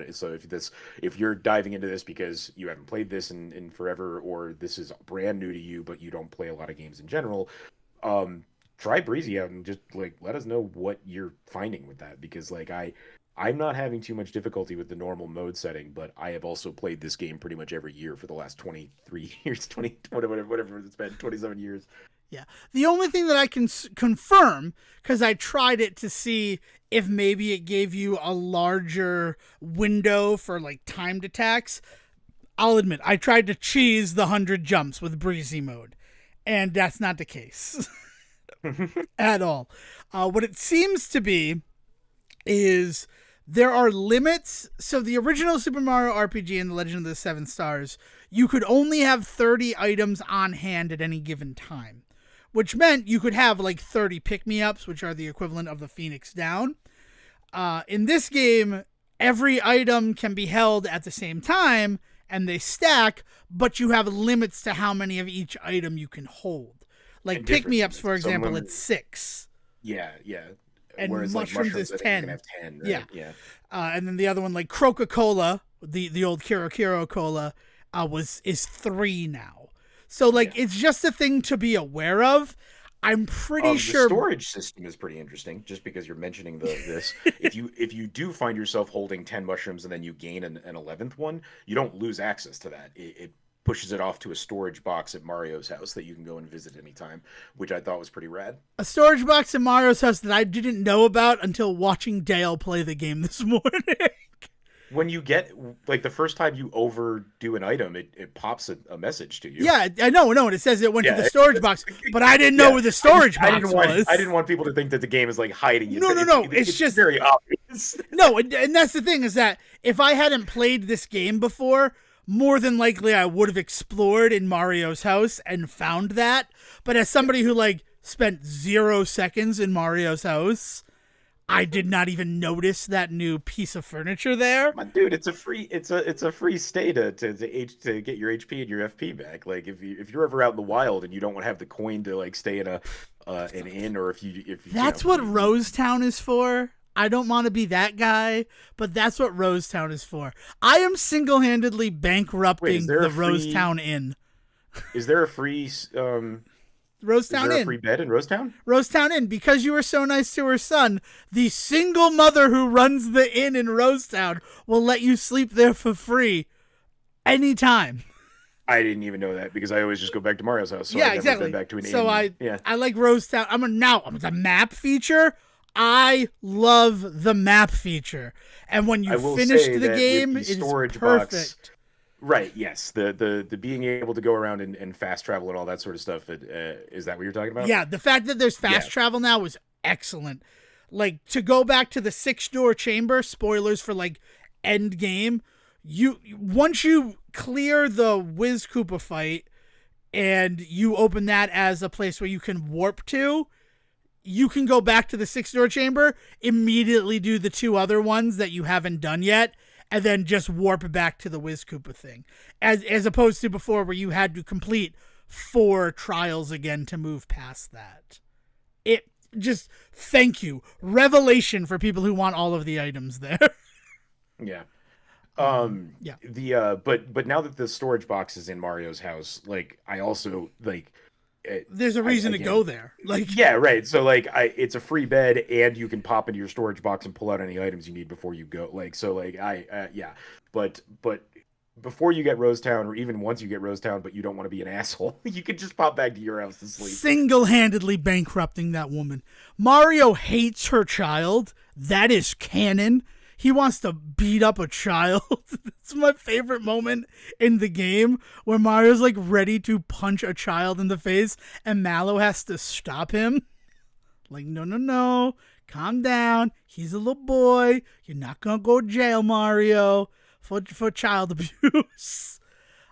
if you're diving into this because you haven't played this in forever or this is brand new to you but you don't play a lot of games in general, try breezy out and just like let us know what you're finding with that, because like I'm not having too much difficulty with the normal mode setting, but I have also played this game pretty much every year for the last 23 years, 20 whatever it's been, 27 years. Yeah. The only thing that I can confirm, because I tried it to see if maybe it gave you a larger window for like timed attacks. I'll admit, I tried to cheese the 100 jumps with breezy mode, and that's not the case at all. What it seems to be is there are limits. So the original Super Mario RPG and the Legend of the Seven Stars, you could only have 30 items on hand at any given time, which meant you could have like 30 pick-me-ups, which are the equivalent of the Phoenix Down. In this game, every item can be held at the same time, and they stack, but you have limits to how many of each item you can hold. Like pick-me-ups, for example, it's 6. Yeah. And whereas mushrooms like is mushrooms, 10. You can have 10, right? Yeah. And then the other one, like Coca-Cola, the old Kiro Cola, is 3 now. So, like, It's just a thing to be aware of. I'm pretty sure the storage system is pretty interesting. Just because you're mentioning this, if you do find yourself holding 10 mushrooms and then you gain an 11th one, you don't lose access to that. It pushes it off to a storage box at Mario's house that you can go and visit anytime, which I thought was pretty rad. A storage box at Mario's house that I didn't know about until watching Dale play the game this morning. when you get like the first time you overdo an item, it pops a message to you. Yeah, I know, and it says it went to Yeah, the storage box, but I didn't know yeah. where the storage box was. I didn't want people to think that the game is like hiding you. No. It's just very obvious. no, and that's the thing is that if I hadn't played this game before, more than likely I would have explored in Mario's house and found that. But as somebody who like spent 0 seconds in Mario's house, I did not even notice that new piece of furniture there. Dude, it's a free stay to get your HP and your FP back. Like if you're ever out in the wild and you don't want to have the coin to like stay in an inn, or if That's what Rosetown is for. I don't want to be that guy, but that's what Rosetown is for. I am single-handedly bankrupting the Rosetown Inn. Is there a free Rosetown Inn. Free bed in Rosetown? Rosetown Inn, because you were so nice to her son, the single mother who runs the inn in Rosetown will let you sleep there for free anytime. I didn't even know that because I always just go back to Mario's house. So yeah, I've exactly. Been back to an so inn. I like Rosetown. I'm the map feature. I love the map feature, and when you finished the game, it is perfect. Box, right? Yes, the being able to go around and fast travel and all that sort of stuff. Is that what you're talking about? Yeah, the fact that there's fast travel now was excellent. Like to go back to the 6-door chamber. Spoilers for like end game. Once you clear the Wiz Koopa fight and you open that as a place where you can warp to, you can go back to the 6-door chamber, immediately do the 2 other ones that you haven't done yet, and then just warp back to the Wiz Koopa thing. As opposed to before where you had to complete 4 trials again to move past that. It just, thank you. Revelation for people who want all of the items there. Yeah. Yeah. But now that the storage box is in Mario's house, like I also like there's a reason to go there. Like yeah, right. So like it's a free bed and you can pop into your storage box and pull out any items you need before you go. Like so like yeah. But before you get Rosetown, or even once you get Rosetown, but you don't want to be an asshole, you can just pop back to your house to sleep. Single-handedly bankrupting that woman. Mario hates her child. That is canon. He wants to beat up a child. It's my favorite moment in the game where Mario's like ready to punch a child in the face and Mallow has to stop him. Like, no. Calm down. He's a little boy. You're not going to go to jail, Mario, for child abuse.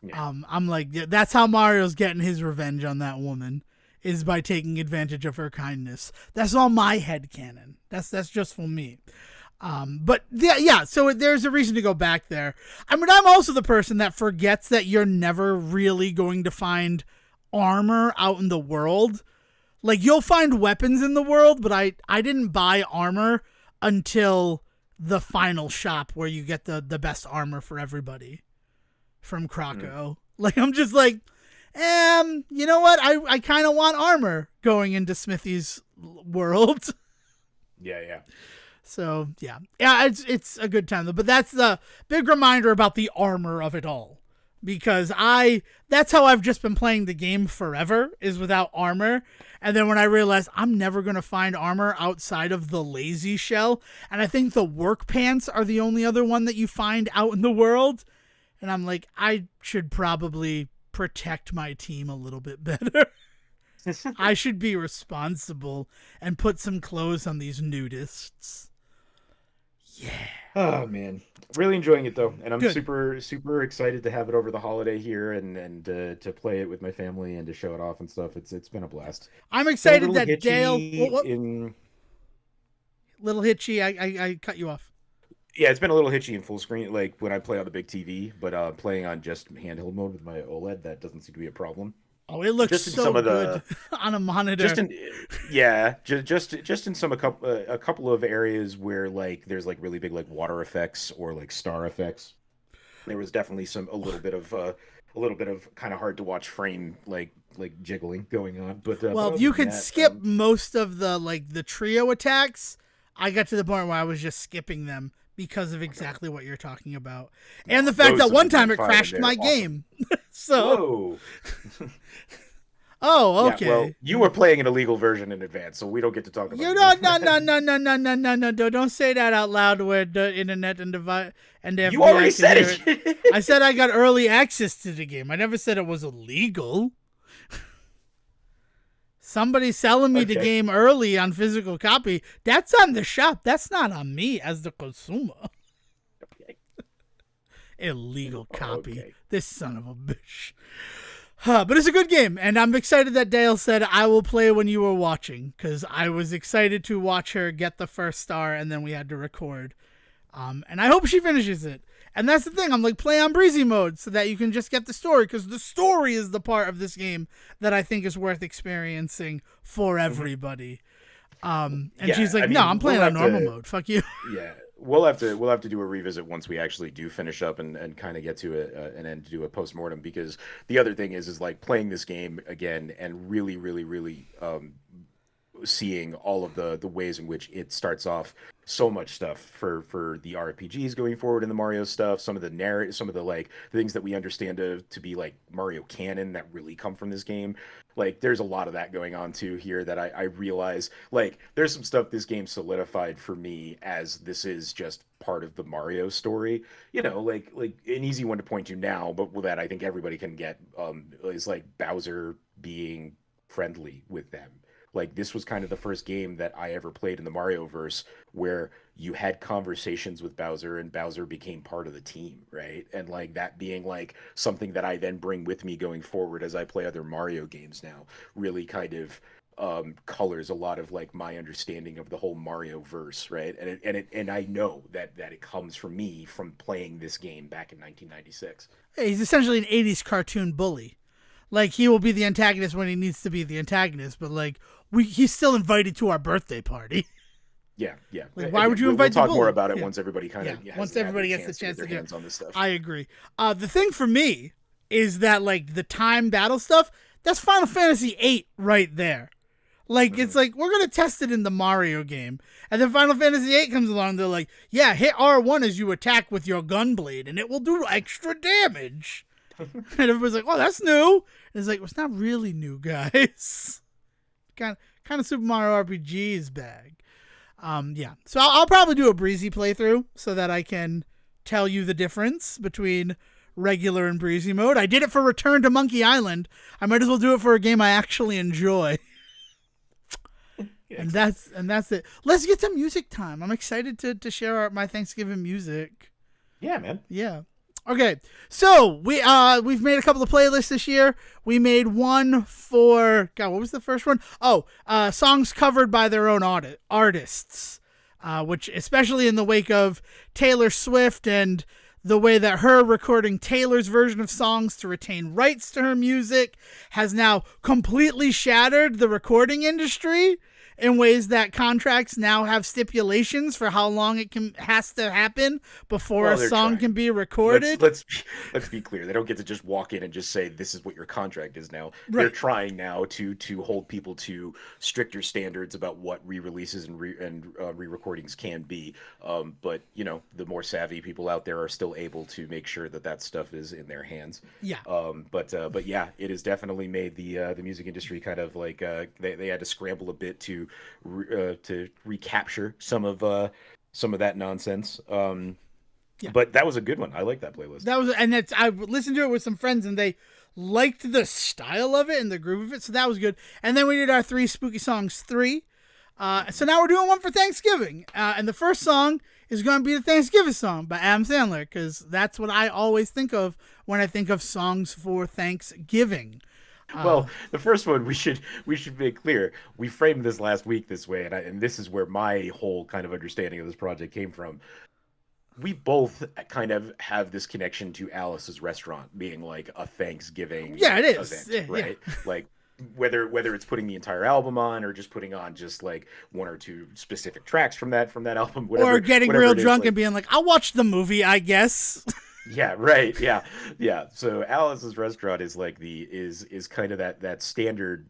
Yeah. I'm like, that's how Mario's getting his revenge on that woman, is by taking advantage of her kindness. That's all my headcanon. That's just for me. But yeah, so there's a reason to go back there. I mean, I'm also the person that forgets that you're never really going to find armor out in the world. Like, you'll find weapons in the world, but I didn't buy armor until the final shop where you get the best armor for everybody from Croco. Like, I'm just like, you know what? I kind of want armor going into Smithy's world. Yeah. So yeah, it's a good time though. But that's the big reminder about the armor of it all, because that's how I've just been playing the game forever, is without armor. And then when I realized I'm never gonna find armor outside of the lazy shell, and I think the work pants are the only other one that you find out in the world, and I'm like, I should probably protect my team a little bit better. I should be responsible and put some clothes on these nudists. Yeah. Oh man, really enjoying it though, and I'm Good. super excited to have it over the holiday here and to play it with my family and to show it off and stuff. It's been a blast. I'm excited that hitchy Dale. Little hitchy. I cut you off. Yeah, it's been a little hitchy in full screen, like when I play on the big TV, but playing on just handheld mode with my OLED, that doesn't seem to be a problem. Oh, it looks just so good on a monitor. Just in a couple of areas where like there's like really big like water effects or like star effects. There was definitely a little bit of kind of hard to watch frame like jiggling going on. But well, you can skip most of the trio attacks. I got to the point where I was just skipping them because of exactly what you're talking about, and the fact that one time it crashed my game. So Oh, Yeah, well, okay. you were playing an illegal version in advance, so we don't get to talk about You your don't, version. no, no, no, no, no, no, no, no, don't say that out loud where the internet and the You already FBI can said hear it. I it. said I got early access to the game. I never said it was illegal. Somebody selling me the Okay. game early on physical copy, that's on the shop. That's not on me as the consumer. Okay. Illegal copy. Okay. This son of a bitch. But it's a good game, and I'm excited that Dale said I will play when you were watching, because I was excited to watch her get the first star, and then we had to record. And I hope she finishes it. And that's the thing. I'm like, play on breezy mode so that you can just get the story, because the story is the part of this game that I think is worth experiencing for everybody. And Yeah, she's like, I no, mean, I'm playing on normal mode. Fuck you. yeah, we'll have to do a revisit once we actually do finish up and kind of get to an end to do a post-mortem, because the other thing is like playing this game again and really really really seeing all of the ways in which it starts off so much stuff for the RPGs going forward in the Mario stuff, some of the narrative, some of the like things that we understand to be like Mario canon that really come from this game. Like there's a lot of that going on too here that I realize like there's some stuff this game solidified for me as this is just part of the Mario story. You know, like an easy one to point to now, but with that I think everybody can get is like Bowser being friendly with them. Like this was kind of the first game that I ever played in the Mario verse where you had conversations with Bowser and Bowser became part of the team, right? And like that being like something that I then bring with me going forward as I play other Mario games now really kind of colors a lot of like my understanding of the whole Mario verse, right? And I know that it comes from me from playing this game back in 1996. Hey, he's essentially an 80s cartoon bully. Like, he will be the antagonist when he needs to be the antagonist, but like, he's still invited to our birthday party. Yeah, yeah. Like, why would Again, you we'll invite the talk more bully? about it Yeah. once everybody kind Yeah, of has once had their everybody gets the chance to get chance to their do it. hands on this stuff. I agree. The thing for me is that, like, the time battle stuff, that's Final Fantasy VIII right there. Like, it's like, we're going to test it in the Mario game. And then Final Fantasy VIII comes along, they're like, yeah, hit R1 as you attack with your gun blade, and it will do extra damage. And everybody's like, oh, that's new. And it's like, well, it's not really new, guys. kind of Super Mario RPG's bag. Yeah. So I'll probably do a breezy playthrough so that I can tell you the difference between regular and breezy mode. I did it for Return to Monkey Island. I might as well do it for a game I actually enjoy. Yeah, And that's it. Let's get to music time. I'm excited to share my Thanksgiving music. yeah, man. Yeah. Okay. So we've made a couple of playlists this year. We made one for God, what was the first one? Oh, songs covered by their own artists. Which especially in the wake of Taylor Swift and the way that her recording Taylor's version of songs to retain rights to her music has now completely shattered the recording industry in ways that contracts now have stipulations for how long it has to happen before Well, a they're song trying. can be Let's recorded. let's let's be clear. They don't get to just walk in and just say this is what your contract is now. They're Right. trying now to hold people to stricter standards about what re-releases and re-recordings can be. But you know, the more savvy people out there are still able to make sure that that stuff is in their hands. Yeah. But yeah, it has definitely made the music industry kind of like they had to scramble a bit to recapture some of that nonsense. Yeah. But that was a good one. I like that playlist. I listened to it with some friends and they liked the style of it and the groove of it, so that was good. And then we did our 3 spooky songs 3. So now we're doing one for Thanksgiving. And the first song is going to be the Thanksgiving song by Adam Sandler, because that's what I always think of when I think of songs for Thanksgiving. Well, the first one we should make clear. We framed this last week this way, and this is where my whole kind of understanding of this project came from. We both kind of have this connection to Alice's Restaurant being like a Thanksgiving Yeah, it is. event, right? Like whether it's putting the entire album on or just putting on just like one or two specific tracks from that album, Or getting real it is, drunk like, and being like, I'll watch the movie, I guess. yeah, right. Yeah, yeah. So Alice's Restaurant is like is kind of that standard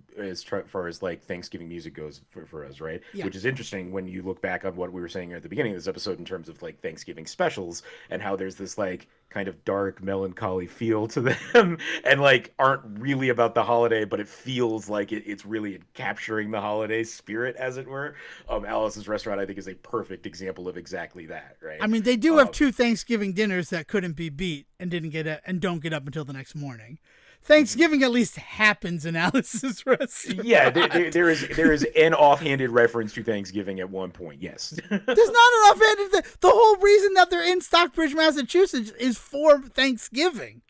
far as like Thanksgiving music goes for us, right? Yeah. Which is interesting when you look back on what we were saying at the beginning of this episode in terms of like Thanksgiving specials and how there's this like kind of dark, melancholy feel to them, and like aren't really about the holiday, but it feels like it's really capturing the holiday spirit, as it were. Alice's Restaurant, I think, is a perfect example of exactly that, right? I mean, they do have two Thanksgiving dinners that couldn't be beat and don't get up until the next morning. Thanksgiving at least happens in Alice's Restaurant. Yeah, there is an offhanded reference to Thanksgiving at one point. Yes, there's not an offhanded. The whole reason that they're in Stockbridge, Massachusetts, is for Thanksgiving.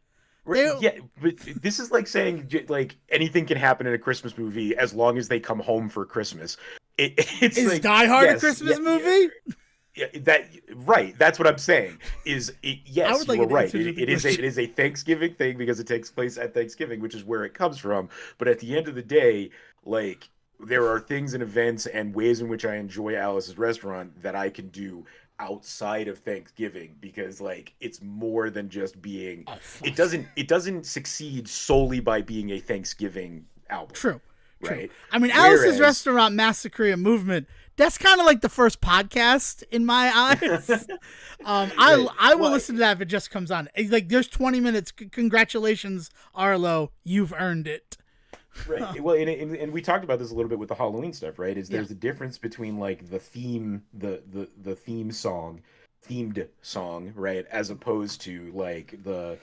Yeah, but this is like saying like anything can happen in a Christmas movie as long as they come home for Christmas. It's is like, Die Hard a Christmas movie? Yeah, right. That's what I'm saying. Yes, you were right. It is a Thanksgiving thing because it takes place at Thanksgiving, which is where it comes from. But at the end of the day, like there are things and events and ways in which I enjoy Alice's Restaurant that I can do outside of Thanksgiving because like it's more than just being. It doesn't succeed solely by being a Thanksgiving album. True. Right. I mean, Alice's Restaurant Massacre Movement. That's kind of like the first podcast in my eyes. I will listen to that if it just comes on. Like, there's 20 minutes. Congratulations, Arlo. You've earned it. Right. Well, and we talked about this a little bit with the Halloween stuff, right? There's a difference between like the theme, the theme song, themed song, right, as opposed to like the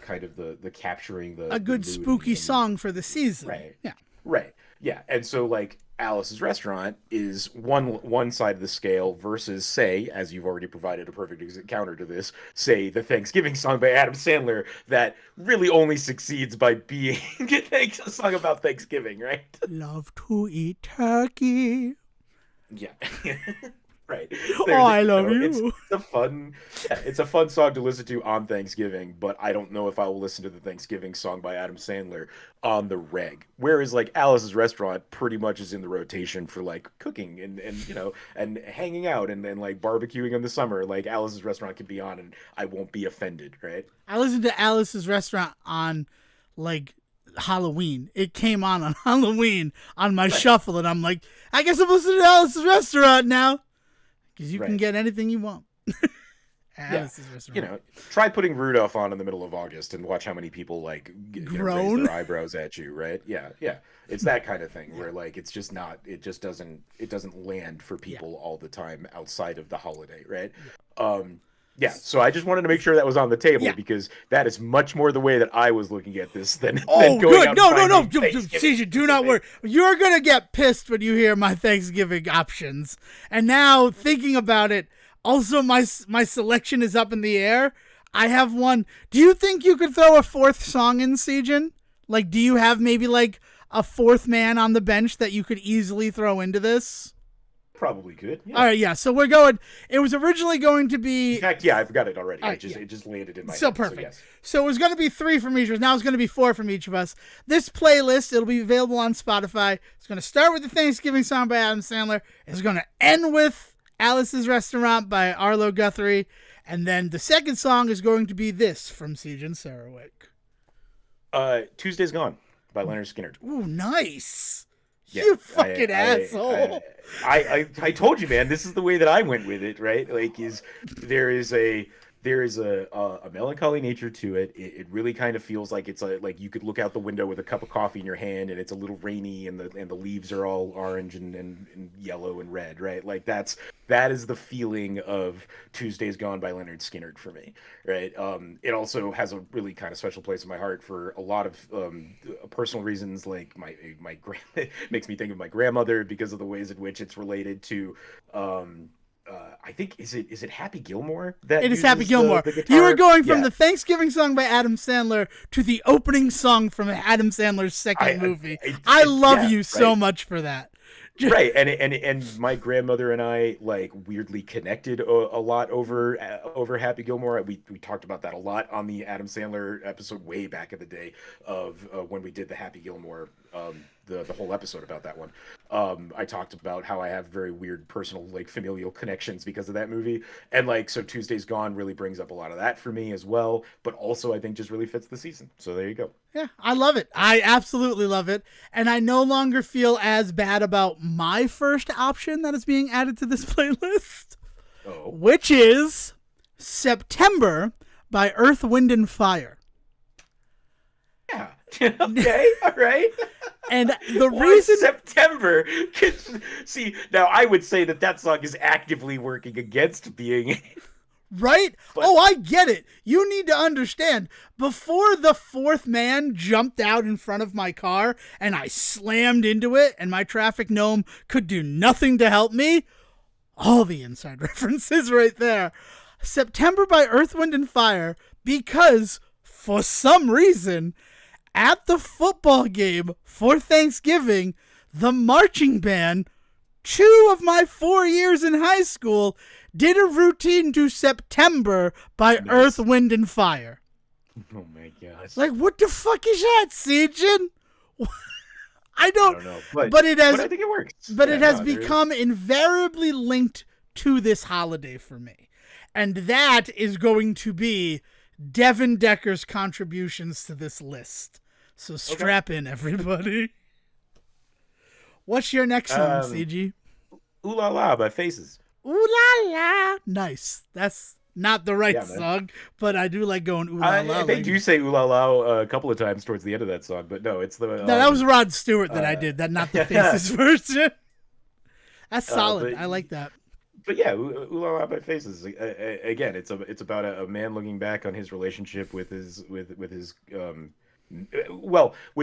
kind of the capturing a good spooky song for the season. Right. Yeah. Right. Yeah. And so like Alice's Restaurant is one side of the scale versus, say, as you've already provided a perfect counter to this, say the Thanksgiving song by Adam Sandler that really only succeeds by being a song about Thanksgiving, right? Love to eat turkey. Yeah. Right. I love you. It's a fun song to listen to on Thanksgiving, but I don't know if I will listen to the Thanksgiving song by Adam Sandler on the reg. Whereas like Alice's Restaurant pretty much is in the rotation for like cooking and and hanging out and like barbecuing in the summer. Like Alice's Restaurant can be on and I won't be offended, right? I listened to Alice's Restaurant on like Halloween. It came on Halloween on my shuffle and I'm like, I guess I'm listening to Alice's Restaurant now. Because you can get anything you want. Try putting Rudolph on in the middle of August and watch how many people like raise their eyebrows at you, right? Yeah. It's that kind of thing where like it's just not. It just doesn't land for people all the time outside of the holiday, right? So I just wanted to make sure that was on the table because that is much more the way that I was looking at this than going good. Out No. Sejohn, do not worry. You're going to get pissed when you hear my Thanksgiving options. And now thinking about it, also my selection is up in the air. I have one. Do you think you could throw a fourth song in, Sejohn? Like, do you have maybe like a fourth man on the bench that you could easily throw into this? Probably could. Yeah. All right, yeah. So we're going. It was originally going to be. In fact, I forgot it already. It just landed in my head. Perfect. So, yes. So it was going to be 3 from each of us. Now it's going to be 4 from each of us. This playlist, it'll be available on Spotify. It's going to start with the Thanksgiving song by Adam Sandler. It's going to end with Alice's Restaurant by Arlo Guthrie, and then the second song is going to be this from Sejohn Sarowick. Tuesday's Gone by Leonard Skinner. Ooh, nice. Yeah, you fucking asshole. I told you, man, this is the way that I went with it, right? Like there is a melancholy nature to it. It really kind of feels like it's like you could look out the window with a cup of coffee in your hand and it's a little rainy and the leaves are all orange and yellow and red, right? Like that is the feeling of Tuesday's Gone by Leonard Skinner for me, right? It also has a really kind of special place in my heart for a lot of personal reasons, like my it makes me think of my grandmother because of the ways in which it's related to I think is it Happy Gilmore that it is Happy Gilmore. You were going from the Thanksgiving song by Adam Sandler to the opening song from Adam Sandler's second movie. I love you so much for that. Right, and my grandmother and I like weirdly connected a lot over Happy Gilmore. We talked about that a lot on the Adam Sandler episode way back in the day of when we did the Happy Gilmore the whole episode about that one. I talked about how I have very weird personal like familial connections because of that movie, and like so Tuesday's Gone really brings up a lot of that for me as well. But also I think just really fits the season. So there you go. Yeah, I love it. I absolutely love it. And I no longer feel as bad about my first option that is being added to this playlist, which is September by Earth, Wind, and Fire. Yeah. Okay. All right. And the Why reason September? See, now I would say that song is actively working against being. Right? But Oh, I get it. You need to understand. Before the fourth man jumped out in front of my car and I slammed into it and my traffic gnome could do nothing to help me, all the inside references right there. September by Earth, Wind, and Fire, because for some reason, at the football game for Thanksgiving, the marching band, 2 of my 4 years in high school, did a routine to September by Earth, Wind, and Fire. Oh my gosh. Like, what the fuck is that, Sejohn? I don't know. But it has, but I think it works. But it has become invariably linked to this holiday for me. And that is going to be Devin Decker's contributions to this list. So strap in, everybody. What's your next song, CG? Ooh La La by Faces. Ooh La La. Nice. That's not the right song, but I do like going ooh la la. They do say ooh la la a couple of times towards the end of that song, but no, it's the... No, that was Rod Stewart that I did, that not the Faces version. That's solid. I like that. But yeah, ooh la la by Faces. Again, it's about a man looking back on his relationship with his with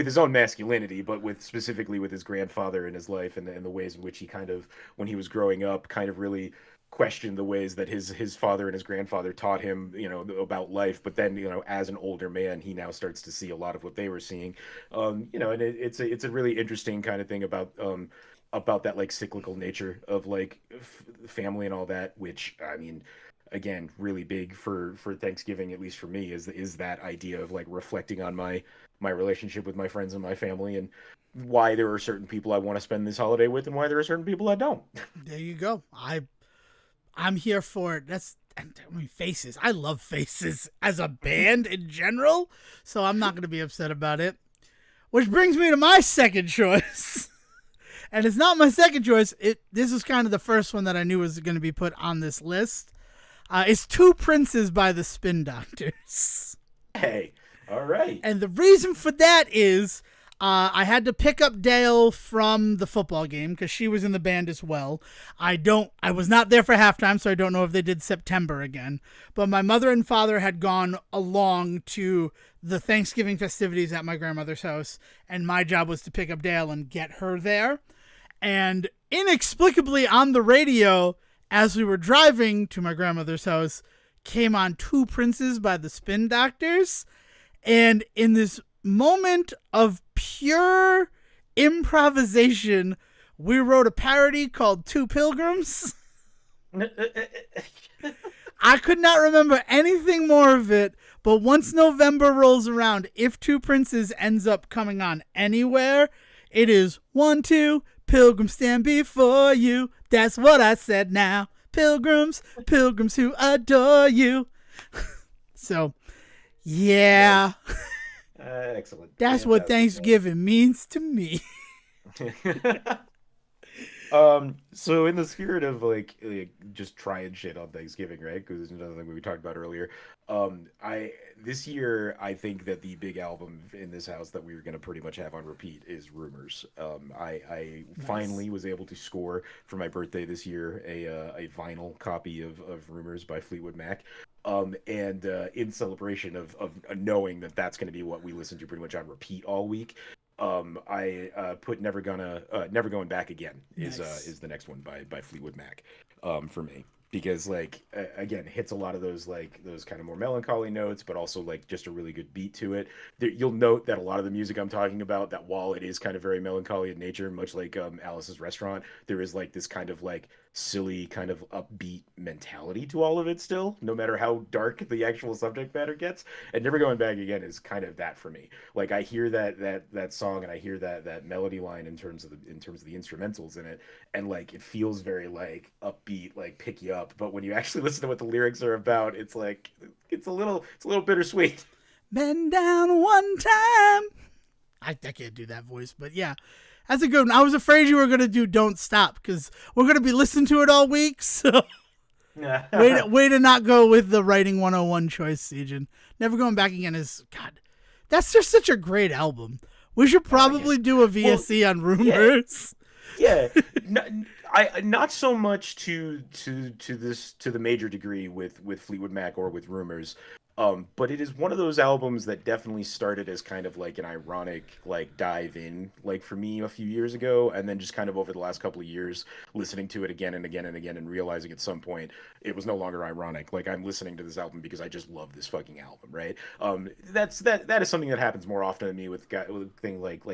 his own masculinity, but specifically with his grandfather in his life, and the ways in which he kind of, when he was growing up, kind of really questioned the ways that his father and his grandfather taught him, about life. But then, as an older man, he now starts to see a lot of what they were seeing. And it's a really interesting kind of thing about that like cyclical nature of like family and all that, which, I mean, again, really big for Thanksgiving, at least for me, is that idea of like reflecting on my relationship with my friends and my family, and why there are certain people I want to spend this holiday with and why there are certain people I don't. There you go. I'm here for it. Faces. I love Faces as a band in general, so I'm not going to be upset about it. Which brings me to my second choice. And it's not my second choice. This is kind of the first one that I knew was going to be put on this list. It's Two Princes by the Spin Doctors. Hey, all right. And the reason for that is I had to pick up Dale from the football game because she was in the band as well. I was not there for halftime, so I don't know if they did September again. But my mother and father had gone along to the Thanksgiving festivities at my grandmother's house, and my job was to pick up Dale and get her there. And inexplicably on the radio, as we were driving to my grandmother's house, came on Two Princes by the Spin Doctors. And in this moment of pure improvisation, we wrote a parody called Two Pilgrims. I could not remember anything more of it, but once November rolls around, if Two Princes ends up coming on anywhere, it is 1, 2, pilgrims stand before you. That's what I said now. Pilgrims, pilgrims who adore you. So, yeah. Excellent. That's what Thanksgiving means to me. So in the spirit of like just trying shit on Thanksgiving, right? Because there's another thing we talked about earlier. This year I think that the big album in this house that we're gonna pretty much have on repeat is Rumors. I finally was able to score for my birthday this year a vinyl copy of Rumors by Fleetwood Mac. And in celebration of knowing that that's going to be what we listen to pretty much on repeat all week, I put Never Going Back Again is the next one by Fleetwood Mac for me, because like again, hits a lot of those kind of more melancholy notes, but also like just a really good beat to it. You'll note that a lot of the music I'm talking about, that while it is kind of very melancholy in nature, much like Alice's Restaurant, there is like this kind of like silly kind of upbeat mentality to all of it still, no matter how dark the actual subject matter gets. And Never Going Back Again is kind of that for me. Like I hear that song and I hear that melody line in terms of the instrumentals in it, and like it feels very like upbeat, like pick you up. But when you actually listen to what the lyrics are about, it's like it's a little bittersweet. Bend down one time. I can't do that voice, but yeah. That's a good one. I was afraid you were going to do Don't Stop, because we're going to be listening to it all week, so Way to not go with the writing 101 choice, Sejohn. Never Going Back Again is, God, that's just such a great album. We should probably Yes. do a Well, VSC on yeah, Rumors. yeah. Not, not so much to the major degree with Fleetwood Mac or with Rumors. But it is one of those albums that definitely started as kind of like an ironic like dive in like for me a few years ago, and then just kind of over the last couple of years listening to it again and again and again and realizing at some point it was no longer ironic. Like I'm listening to this album because I just love this fucking album, right? That is something that happens more often to me with thing like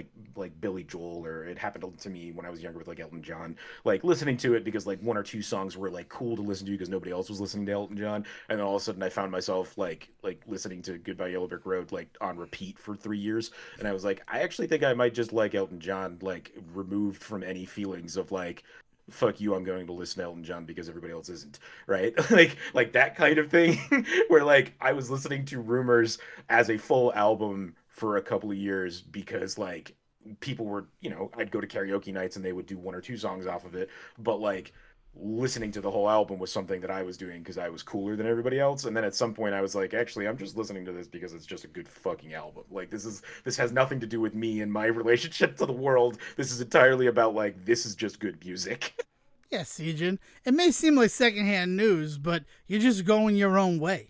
Billy Joel, or it happened to me when I was younger with like Elton John. Like listening to it because like one or two songs were like cool to listen to because nobody else was listening to Elton John, and then all of a sudden I found myself like listening to Goodbye Yellow Brick Road like on repeat for 3 years, and I was like, I actually think I might just like Elton John, like removed from any feelings of like, fuck you, I'm going to listen to Elton John because everybody else isn't, right? Like that kind of thing, where like I was listening to Rumors as a full album for a couple of years because like people were, I'd go to karaoke nights and they would do one or two songs off of it, but like listening to the whole album was something that I was doing because I was cooler than everybody else. And then at some point I was like, actually, I'm just listening to this because it's just a good fucking album. Like this has nothing to do with me and my relationship to the world. This is entirely about like, this is just good music. Yes, Sejohn. It may seem like secondhand news, but you're just going your own way.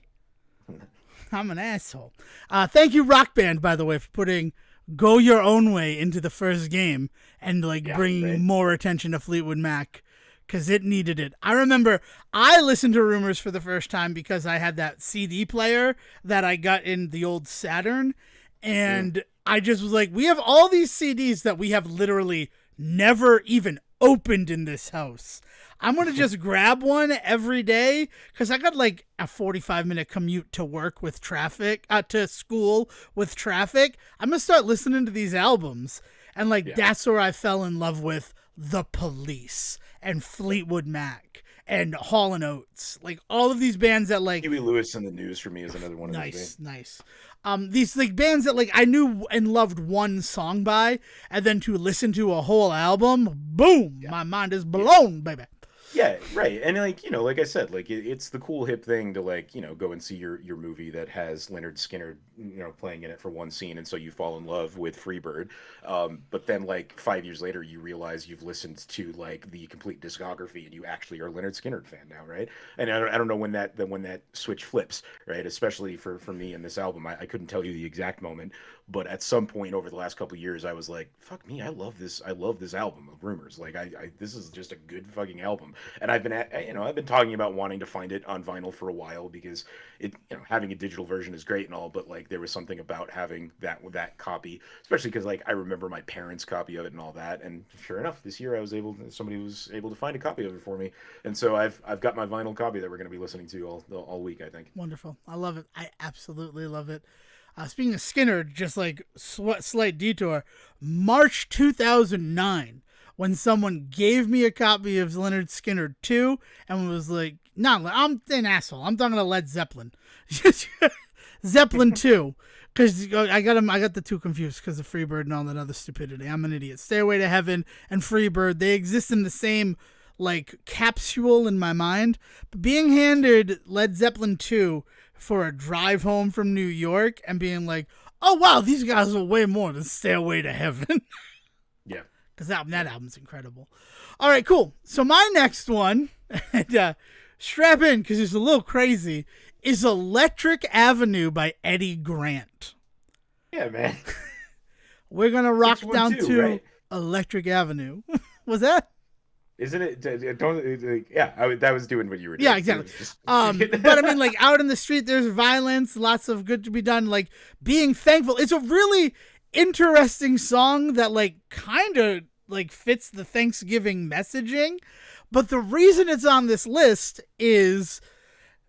I'm an asshole. Thank you, Rock Band, by the way, for putting "Go Your Own Way" into the first game and like Yeah, bringing right. more attention to Fleetwood Mac because it needed it. I remember I listened to Rumors for the first time because I had that CD player that I got in the old Saturn, and I just was like, we have all these CDs that we have literally never even opened in this house. I'm going to just grab one every day because I got like a 45-minute commute to work with traffic, to school with traffic. I'm going to start listening to these albums. And like, Yeah. that's where I fell in love with The Police and Fleetwood Mac and Hall & Oates. Like all of these bands that like, Huey Lewis and the News for me is another one of those nice, bands. nice. These like bands that like I knew and loved one song by, and then to listen to a whole album, boom, my mind is blown, baby. Yeah, right. And like, like I said, like it's the cool hip thing to like, go and see your movie that has Leonard Skinner, playing in it for one scene, and so you fall in love with Freebird. But then like 5 years later you realize you've listened to like the complete discography and you actually are a Leonard Skinner fan now, right? And I don't know when that switch flips, right? Especially for me in this album. I couldn't tell you the exact moment, but at some point over the last couple of years I was like, fuck me, I love this album of Rumors. Like I this is just a good fucking album. And I've been talking about wanting to find it on vinyl for a while because having a digital version is great and all, but like there was something about having that copy, especially because like I remember my parents' copy of it and all that. And sure enough, this year somebody was able to find a copy of it for me, and so I've got my vinyl copy that we're going to be listening to all week, I think. Wonderful. I love it. I absolutely love it. Speaking of Skinner, just like slight detour, March 2009, when someone gave me a copy of Leonard Skinner 2 and was like, nah, I'm an asshole. I'm talking to Led Zeppelin. Zeppelin 2. Because I got the two confused because of Freebird and all that other stupidity. I'm an idiot. Stairway to Heaven and Freebird, they exist in the same like capsule in my mind. But being handed Led Zeppelin 2 for a drive home from New York and being like, oh wow, these guys are way more than Stairway to Heaven. Yeah. Because that album's incredible. All right, cool. So my next one, and strap in because it's a little crazy, is Electric Avenue by Eddie Grant. Yeah, man. We're going to rock down 612, to right? Electric Avenue. Was that? Isn't it? Don't. Yeah, that was doing what you were doing. Yeah, exactly. But I mean, like out in the street, there's violence, lots of good to be done. Like being thankful. It's a really interesting song that like kind of like fits the Thanksgiving messaging. But the reason it's on this list is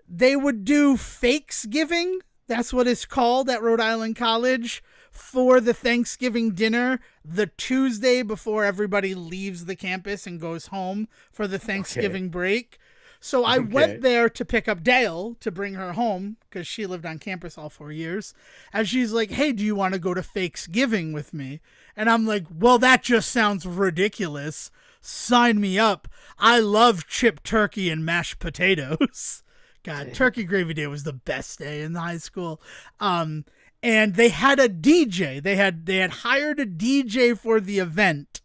they would do Fakesgiving. That's what it's called at Rhode Island College for the Thanksgiving dinner the Tuesday before everybody leaves the campus and goes home for the Thanksgiving break. So I Okay. went there to pick up Dale to bring her home because she lived on campus all 4 years. And she's like, hey, do you want to go to Fakesgiving with me? And I'm like, well, that just sounds ridiculous. Sign me up. I love chipped turkey and mashed potatoes. God, Turkey Gravy Day was the best day in high school. And they had a DJ. They had hired a DJ for the event.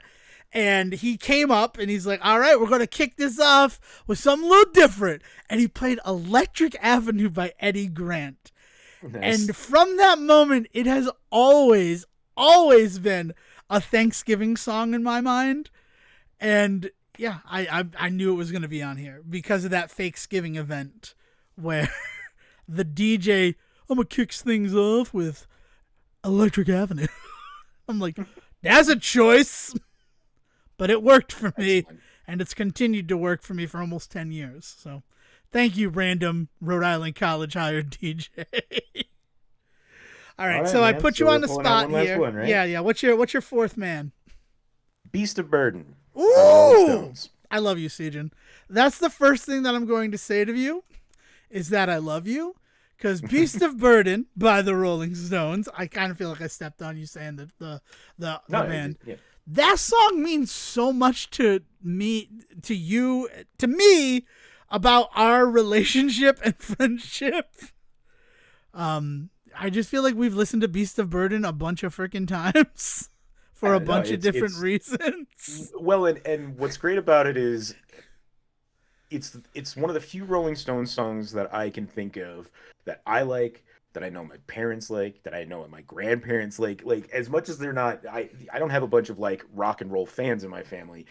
And he came up and he's like, all right, we're going to kick this off with something a little different. And he played Electric Avenue by Eddie Grant. Nice. And from that moment, it has always, always been a Thanksgiving song in my mind. And yeah, I knew it was going to be on here because of that Fakesgiving event where the DJ, I'm going to kick things off with Electric Avenue. I'm like, that's a choice. But it worked for me, and it's continued to work for me for almost 10 years. So thank you, random Rhode Island College hired DJ. All right, so man. I put So you we're on the pulling out spot one last here. one, right? Yeah. What's your fourth man? Beast of Burden. Ooh! Stones. I love you, Sejohn. That's the first thing that I'm going to say to you is that I love you. Because Beast of Burden by the Rolling Stones, I kind of feel like I stepped on you saying the band. Yeah. That song means so much to me, to you, to me, about our relationship and friendship. I just feel like we've listened to Beast of Burden a bunch of freaking times for a bunch of different reasons. Well, and what's great about it is it's one of the few Rolling Stones songs that I can think of that I like, that I know my parents like, that I know my grandparents like. Like, as much as they're not, I don't have a bunch of like rock and roll fans in my family,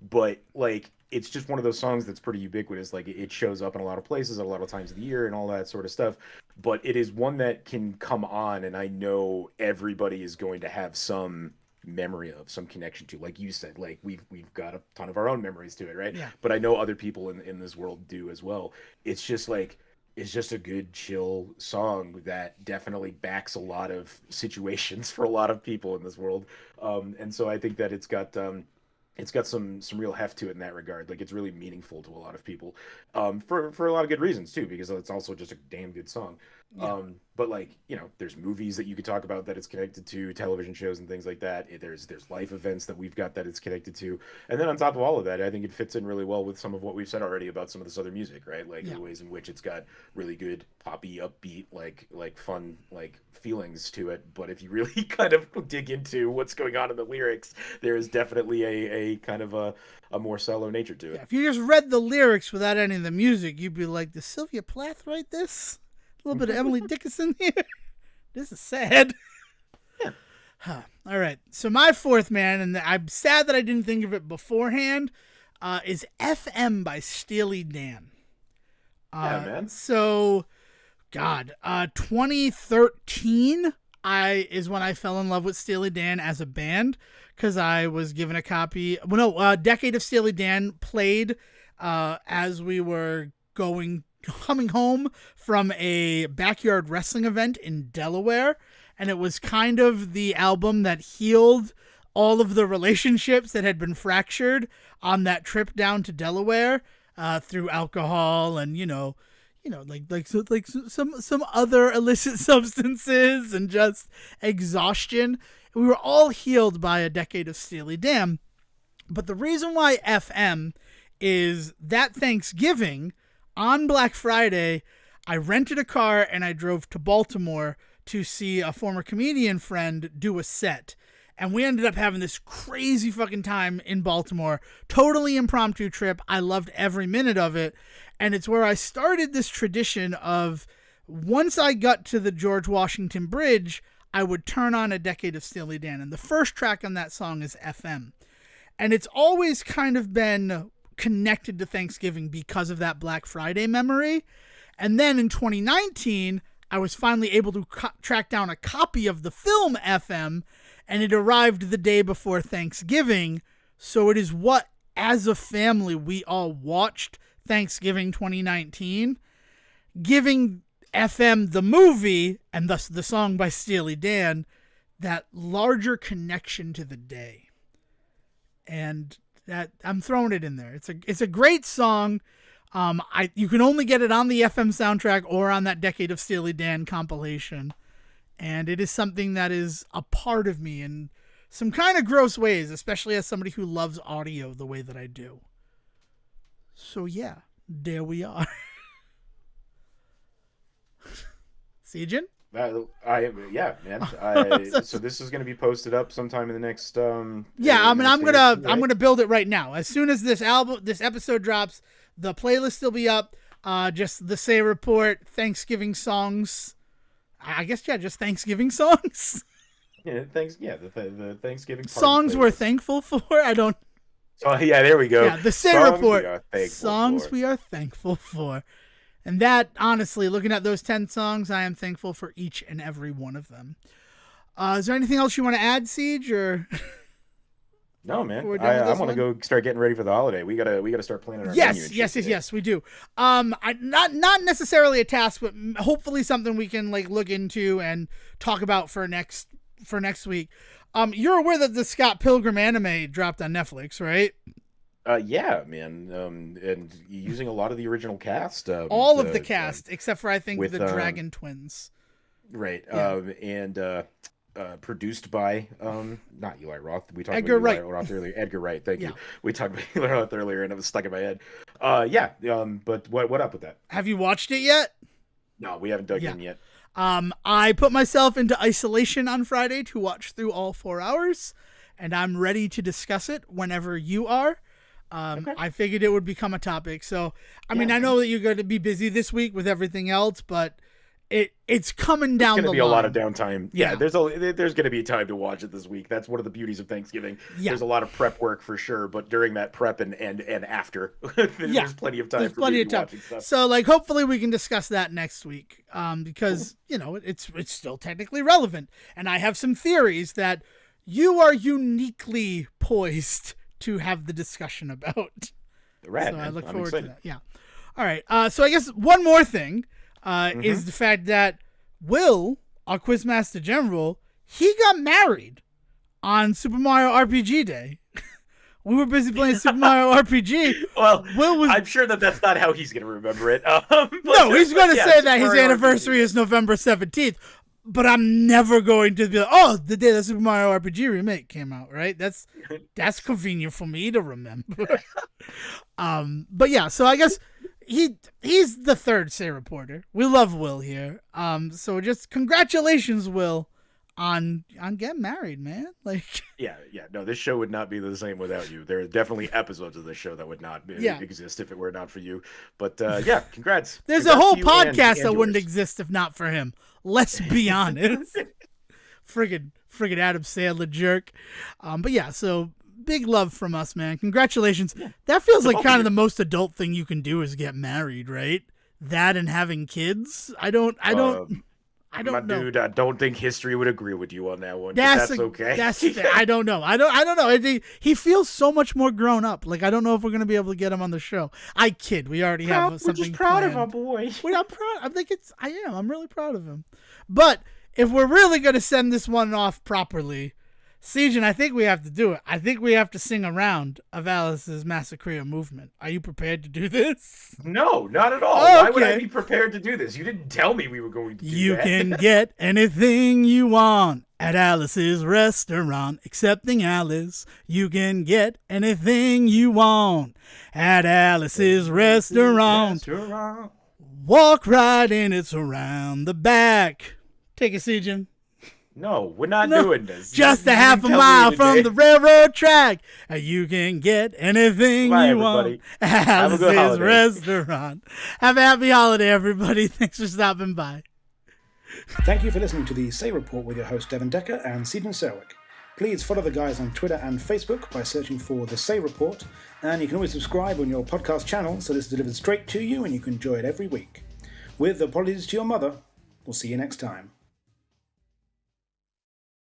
but like it's just one of those songs that's pretty ubiquitous. Like, it shows up in a lot of places at a lot of times of the year and all that sort of stuff. But it is one that can come on, and I know everybody is going to have some memory of, some connection to. Like you said, like we've got a ton of our own memories to it, right? Yeah. But I know other people in this world do as well. It's just like, it's just a good chill song that definitely backs a lot of situations for a lot of people in this world. And so I think that it's got some real heft to it in that regard. Like, it's really meaningful to a lot of people, for a lot of good reasons too, because it's also just a damn good song. Yeah. But like, you know, there's movies that you could talk about that it's connected to, television shows and things like that. There's life events that we've got that it's connected to, and then on top of all of that, I think it fits in really well with some of what we've said already about some of this other music, right? Like, the ways in which it's got really good poppy, upbeat, like fun, like feelings to it. But if you really kind of dig into what's going on in the lyrics, there is definitely a kind of a more shallow nature to it. Yeah, if you just read the lyrics without any of the music, you'd be like, does Sylvia Plath write this? A little bit of Emily Dickinson here. This is sad. Yeah. All right. So my fourth man, and I'm sad that I didn't think of it beforehand, is FM by Steely Dan. Yeah, man. So, God, 2013 is when I fell in love with Steely Dan as a band, because I was given a copy. Well, no, Decade of Steely Dan played as we were coming home from a backyard wrestling event in Delaware, and it was kind of the album that healed all of the relationships that had been fractured on that trip down to Delaware through alcohol and like some other illicit substances and just exhaustion. We were all healed by a Decade of Steely Dan. But the reason why FM is that Thanksgiving, on Black Friday, I rented a car and I drove to Baltimore to see a former comedian friend do a set. And we ended up having this crazy fucking time in Baltimore. Totally impromptu trip. I loved every minute of it. And it's where I started this tradition of, once I got to the George Washington Bridge, I would turn on a Decade of Steely Dan. And the first track on that song is FM. And it's always kind of been connected to Thanksgiving because of that Black Friday memory. And then in 2019, I was finally able to track down a copy of the film FM, and it arrived the day before Thanksgiving. So it is what, as a family, we all watched Thanksgiving 2019, giving FM the movie, and thus the song by Steely Dan, that larger connection to the day. And that I'm throwing it in there. It's a great song. You can only get it on the FM soundtrack or on that Decade of Steely Dan compilation. And it is something that is a part of me in some kind of gross ways, especially as somebody who loves audio the way that I do. So yeah, there we are. Sejohn? Yeah, man. So this is going to be posted up sometime in the next. I'm gonna build it right now. As soon as this episode drops, the playlist will be up. Just the Say Report, Thanksgiving songs. I guess just Thanksgiving songs. Yeah, the Thanksgiving songs we're thankful for. I don't. Oh yeah, there we go. Yeah, the Say Report. Songs we are thankful for. And that, honestly, looking at those 10 songs, I am thankful for each and every one of them. Is there anything else you want to add, Siege, or? No, man. I want to go start getting ready for the holiday. We gotta start planning our menu. Yes, we do. Not necessarily a task, but hopefully something we can look into and talk about for next week. You're aware that the Scott Pilgrim anime dropped on Netflix, right? Yeah, man. And using a lot of the original cast. All of the cast, except for I think the Dragon Twins. Right. Yeah. Produced by not Eli Roth. We talked Edgar about Eli Roth earlier. Edgar Wright. Thank you. We talked about Eli Roth earlier, and it was stuck in my head. But what up with that? Have you watched it yet? No, we haven't dug in yet. I put myself into isolation on Friday to watch through all 4 hours, and I'm ready to discuss it whenever you are. Okay. I figured it would become a topic. So, I mean, I know that you're going to be busy this week with everything else, but it's coming down the line. There's going to be a lot of downtime. Yeah, there's going to be time to watch it this week. That's one of the beauties of Thanksgiving. Yeah. There's a lot of prep work for sure, but during that prep and after, there's plenty of time for me to watch stuff. So, hopefully we can discuss that next week because, it's still technically relevant. And I have some theories that you are uniquely poised to have the discussion about. Rad, so I look forward to that. Yeah. All right. So I guess one more thing is the fact that Will, our Quizmaster General, he got married on Super Mario RPG Day. We were busy playing Super Mario RPG. Well, I'm sure that's not how he's going to remember it. No, he's going to say that his anniversary is November 17th. But I'm never going to be like, the day the Super Mario RPG remake came out, right? That's convenient for me to remember. But yeah, so I guess he's the third Say Reporter. We love Will here. So just congratulations, Will, on getting married, man. No, this show would not be the same without you. There are definitely episodes of this show that would not exist if it were not for you. But congrats. There's a whole podcast that wouldn't exist if not for him. Let's be honest. Friggin' Adam Sandler jerk. But yeah, so big love from us, man. Congratulations. Yeah. That feels like kind of the most adult thing you can do is get married, right? That and having kids. I don't know. Dude, I don't think history would agree with you on that one. That's okay. I don't know. I don't know. He feels so much more grown up. I don't know if we're gonna be able to get him on the show. I kid. We already have something. We're just proud of our boy. We're not proud. I am. I'm really proud of him. But if we're really gonna send this one off properly, Sejohn, I think we have to do it. I think we have to sing a round of Alice's Massacre movement. Are you prepared to do this? No, not at all. Okay. Why would I be prepared to do this? You didn't tell me we were going to do that. You can get anything you want at Alice's restaurant, excepting Alice. You can get anything you want at Alice's restaurant. Walk right in, it's around the back. Take it, Sejohn. No, we're not doing this. Just a half a mile from the railroad track. You can get anything you want at Alice's restaurant. Have a happy holiday, everybody. Thanks for stopping by. Thank you for listening to the Say Report with your host, Devin Decker and Sejohn Serwick. Please follow the guys on Twitter and Facebook by searching for The Say Report, and you can always subscribe on your podcast channel so this is delivered straight to you and you can enjoy it every week. With apologies to your mother, we'll see you next time.